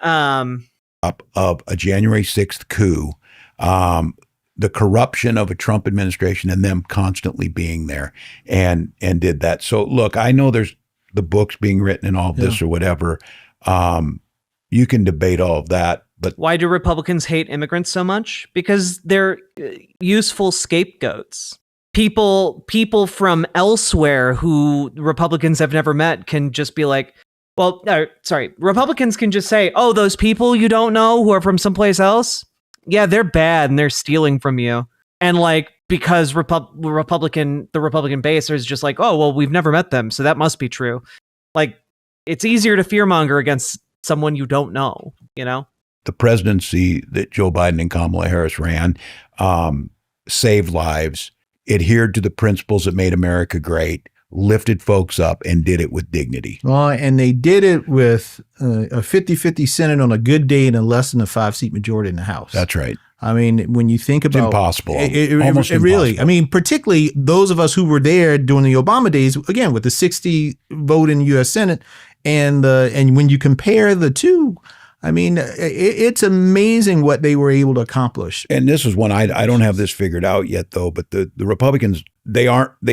Of a January 6th coup, the corruption of a Trump administration and them constantly being there and did that. So look, I know there's the books being written and all of this or whatever. You can debate all of that. But why do Republicans hate immigrants so much? Because they're useful scapegoats. People from elsewhere who Republicans have never met can just be like, Republicans can just say, oh, those people you don't know who are from someplace else, yeah, they're bad and they're stealing from you. And because the Republican base is just like, oh, well, we've never met them, so that must be true. Like, it's easier to fearmonger against someone you don't know, you know? The presidency that Joe Biden and Kamala Harris ran saved lives, adhered to the principles that made America great, lifted folks up, and did it with dignity. Well, and they did it with a 50-50 Senate on a good day and a less than a 5-seat majority in the House. That's right. I mean, when you think about impossible, it almost really, impossible. I mean, particularly those of us who were there during the Obama days, again, with the 60 vote in the U.S. Senate, and when you compare the two, I mean, it's amazing what they were able to accomplish. And this is one I don't have this figured out yet, though. But the Republicans, they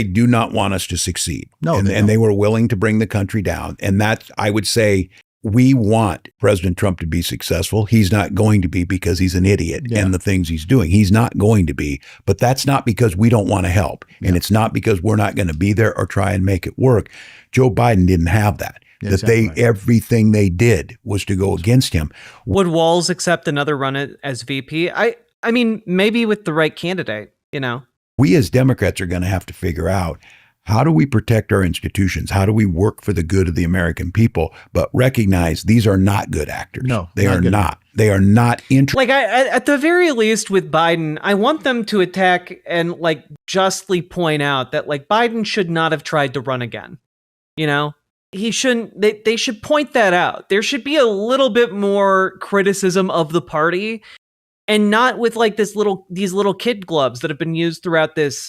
do not want us to succeed. No, and they were willing to bring the country down. And that, I would say, we want President Trump to be successful. He's not going to be because he's an idiot and the things he's doing. He's not going to be. But that's not because we don't want to help. And it's not because we're not going to be there or try and make it work. Joe Biden didn't have that. Everything they did was to go against him. Would Walz accept another run as VP? I mean, maybe with the right candidate, you know. We as Democrats are going to have to figure out, how do we protect our institutions? How do we work for the good of the American people, but recognize these are not good actors? No, they are not. They are not interested. Like, at the very least with Biden, I want them to attack and like justly point out that like Biden should not have tried to run again. You know, he shouldn't. They should point that out. There should be a little bit more criticism of the party, and not with like these little kid gloves that have been used throughout this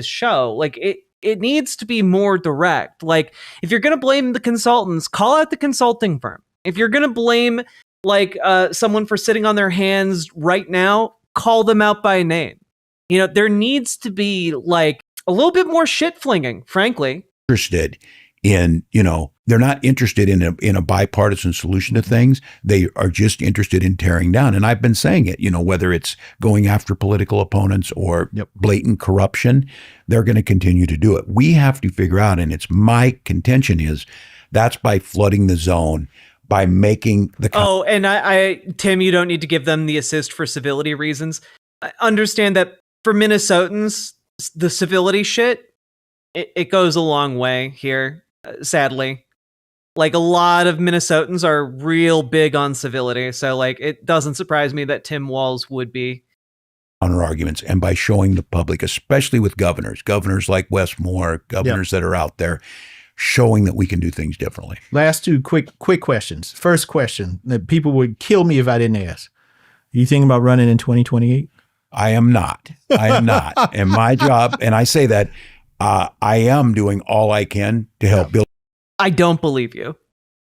show. Like it needs to be more direct. Like, if you're going to blame the consultants, call out the consulting firm. If you're going to blame like someone for sitting on their hands right now, call them out by name. You know, there needs to be like a little bit more shit flinging, frankly. Interested in, you know, they're not interested in a bipartisan solution to things. They are just interested in tearing down. And I've been saying it, you know, whether it's going after political opponents or blatant corruption, they're going to continue to do it. We have to figure out, and it's my contention is, that's by flooding the zone, by making the... Oh, and Tim, you don't need to give them the assist for civility reasons. I understand that for Minnesotans, the civility shit, it goes a long way here. Sadly, like a lot of Minnesotans are real big on civility. So like, it doesn't surprise me that Tim Walz would be. Counter arguments, and by showing the public, especially with governors like Wes Moore, governors that are out there, showing that we can do things differently. Last two quick questions. First question that people would kill me if I didn't ask. Are you thinking about running in 2028? I am not. And my job, and I say that, I am doing all I can to help build. I don't believe you.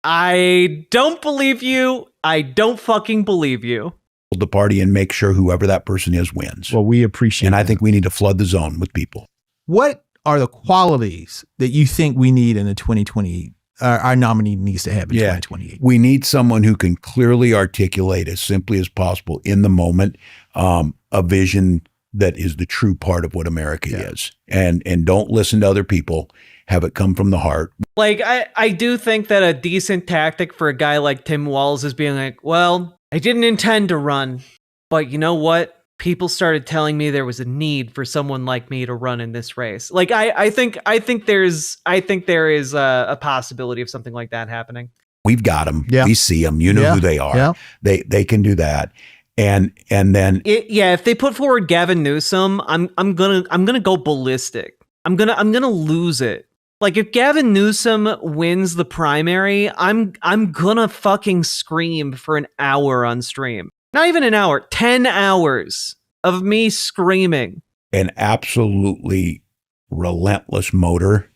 I don't believe you. I don't fucking believe you. The party and make sure whoever that person is wins. Well, we appreciate And that. I think we need to flood the zone with people. What are the qualities that you think we need in the 2028? Our nominee needs to have in 2028. We need someone who can clearly articulate as simply as possible in the moment a vision that is the true part of what America is. And don't listen to other people. Have it come from the heart. Like, I do think that a decent tactic for a guy like Tim Walz is being like, well, I didn't intend to run, but you know what? People started telling me there was a need for someone like me to run in this race. Like, I think there is a possibility of something like that happening. We've got them. Yeah. We see them. You know who they are. Yeah. They can do that. And then if they put forward Gavin Newsom, I'm gonna go ballistic. I'm gonna lose it. Like, if Gavin Newsom wins the primary, I'm gonna fucking scream for an hour on stream. Not even an hour, 10 hours of me screaming. An absolutely relentless motor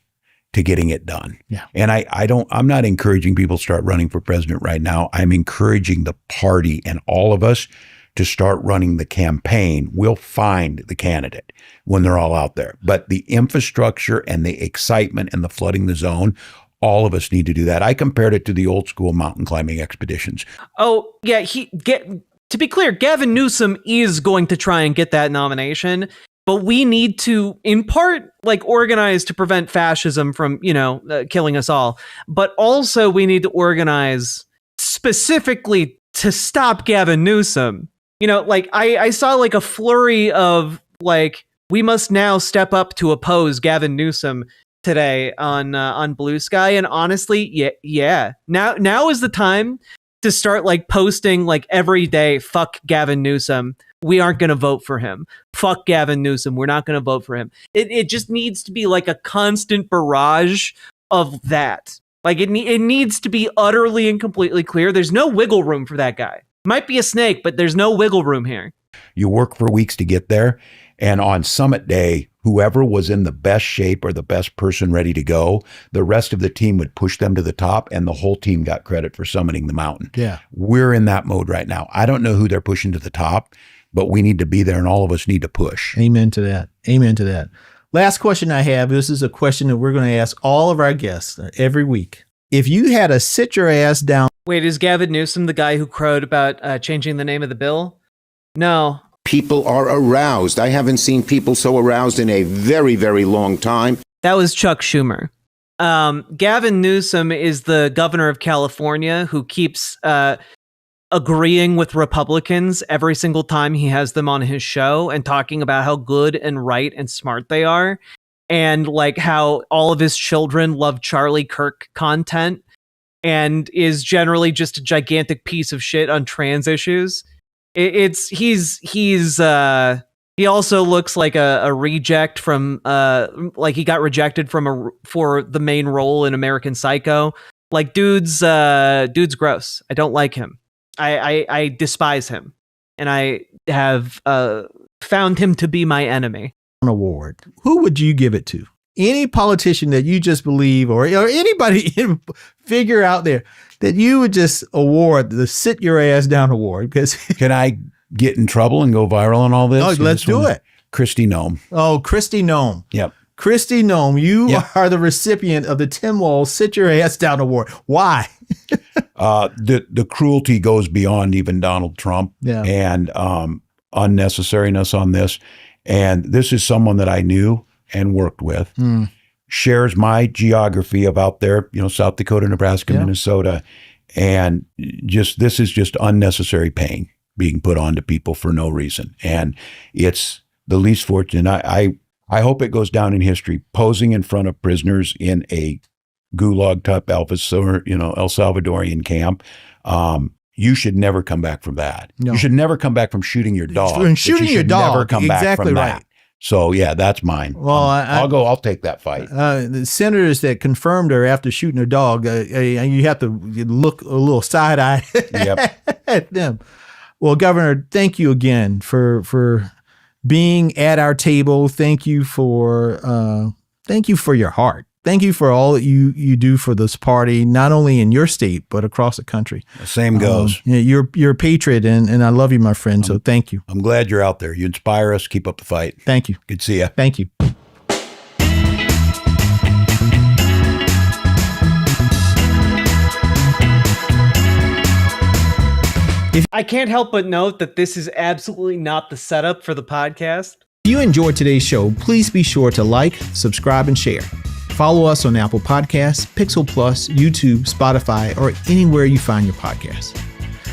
to getting it done. Yeah. And I'm not encouraging people to start running for president right now. I'm encouraging the party and all of us to start running the campaign. We'll find the candidate when they're all out there. But the infrastructure and the excitement and the flooding the zone, all of us need to do that. I compared it to the old school mountain climbing expeditions. Oh, yeah, to be clear, Gavin Newsom is going to try and get that nomination, but we need to, in part, like, organize to prevent fascism from, killing us all. But also we need to organize specifically to stop Gavin Newsom. Like, I saw like a flurry of like We must now step up to oppose Gavin Newsom today on Blue Sky. And honestly, yeah. Now is the time to start like posting like every day, fuck Gavin Newsom. We aren't going to vote for him. Fuck Gavin Newsom. We're not going to vote for him. It just needs to be like a constant barrage of that. Like it needs to be utterly and completely clear. There's no wiggle room for that guy. Might be a snake, but there's no wiggle room here. You work for weeks to get there. And on summit day, whoever was in the best shape or the best person ready to go, the rest of the team would push them to the top, and the whole team got credit for summiting the mountain. Yeah. We're in that mode right now. I don't know who they're pushing to the top, but we need to be there, and all of us need to push. Amen to that. Amen to that. Last question I have. This is a question that we're going to ask all of our guests every week. If you had to sit your ass down. Wait, is Gavin Newsom the guy who crowed about changing the name of the bill? No. People are aroused. I haven't seen people so aroused in a very, very long time. That was Chuck Schumer. Gavin Newsom is the governor of California who keeps agreeing with Republicans every single time he has them on his show and talking about how good and right and smart they are. And like how all of his children love Charlie Kirk content and is generally just a gigantic piece of shit on trans issues. He also looks like a reject from like he got rejected for the main role in American Psycho. Like dude's gross. I don't like him. I despise him, and I have found him to be my enemy. Award. Who would you give it to? Any politician that you just believe, or anybody figure out there that you would just award the sit your ass down award? Because can I get in trouble and go viral on all this? Oh, let's do it. Kristi Noem. Oh, Kristi Noem. Yep. Kristi Noem, you are the recipient of the Tim Walz Sit Your Ass Down Award. Why? The cruelty goes beyond even Donald Trump and unnecessariness on this. And this is someone that I knew and worked with, shares my geography of out there, South Dakota, Nebraska, Minnesota. And this is just unnecessary pain being put on to people for no reason. And it's the least fortunate. I hope it goes down in history, posing in front of prisoners in a gulag type El Salvadorian camp. You should never come back from that. No. You should never come back from shooting your dog. From shooting your dog. Never come back from right. that. So yeah, that's mine. Well, I'll take that fight. The senators that confirmed her after shooting her dog, you have to look a little side eye at them. Well, Governor, thank you again for being at our table. Thank you for your heart. Thank you for all that you do for this party, not only in your state, but across the country. The same goes. You're a patriot, and I love you, my friend, so thank you. I'm glad you're out there. You inspire us. Keep up the fight. Thank you. Good to see you. Thank you. I can't help but note that this is absolutely not the setup for the podcast. If you enjoyed today's show, please be sure to like, subscribe, and share. Follow us on Apple Podcasts, Pixel Plus, YouTube, Spotify, or anywhere you find your podcasts.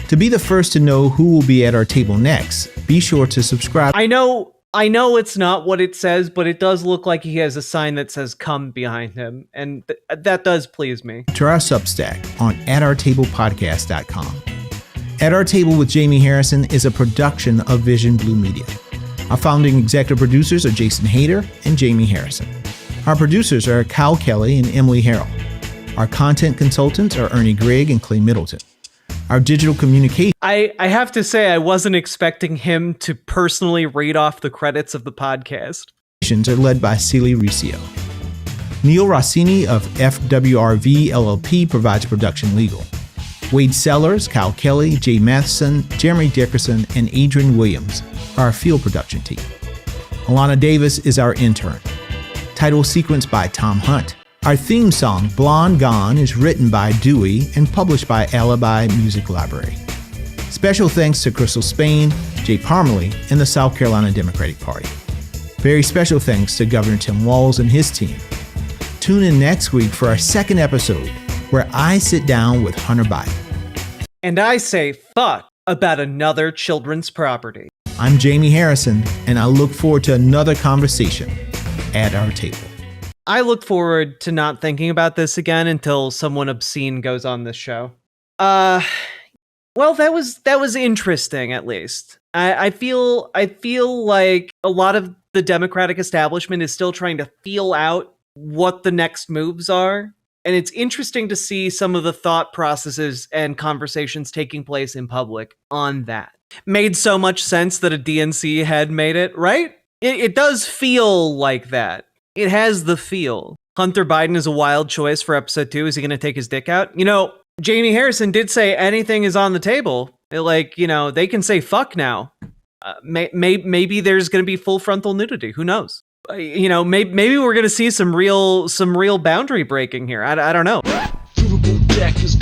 To be the first to know who will be at our table next, be sure to subscribe. I know it's not what it says, but it does look like he has a sign that says "come" behind him, and that does please me. To our Substack on atourtablepodcast.com. At Our Table with Jamie Harrison is a production of Vision Blue Media. Our founding executive producers are Jason Hayter and Jamie Harrison. Our producers are Kyle Kelly and Emily Harrell. Our content consultants are Ernie Grigg and Clay Middleton. Our digital communication... I have to say, I wasn't expecting him to personally read off the credits of the podcast. ...are led by Celie Riccio. Neil Rossini of FWRV LLP provides production legal. Wade Sellers, Kyle Kelly, Jay Matheson, Jeremy Dickerson, and Adrian Williams are our field production team. Alana Davis is our intern. Title sequence by Tom Hunt. Our theme song, Blonde Gone, is written by Dewey and published by Alibi Music Library. Special thanks to Crystal Spain, Jay Parmalee, and the South Carolina Democratic Party. Very special thanks to Governor Tim Walz and his team. Tune in next week for our second episode, where I sit down with Hunter Biden. And I say fuck about another children's property. I'm Jamie Harrison, and I look forward to another conversation at our table. I look forward to not thinking about this again until someone obscene goes on this show. Well, that was interesting, at least. I feel like a lot of the Democratic establishment is still trying to feel out what the next moves are. And it's interesting to see some of the thought processes and conversations taking place in public on that. Made so much sense that a DNC head made it, right? It does feel like that. It has the feel. Hunter Biden is a wild choice for episode 2. Is he going to take his dick out? You know, Jamie Harrison did say anything is on the table. Like, you know, they can say fuck now. Maybe there's going to be full frontal nudity. Who knows? You know, maybe we're going to see some real boundary breaking here. I don't know. Riverboat Jack is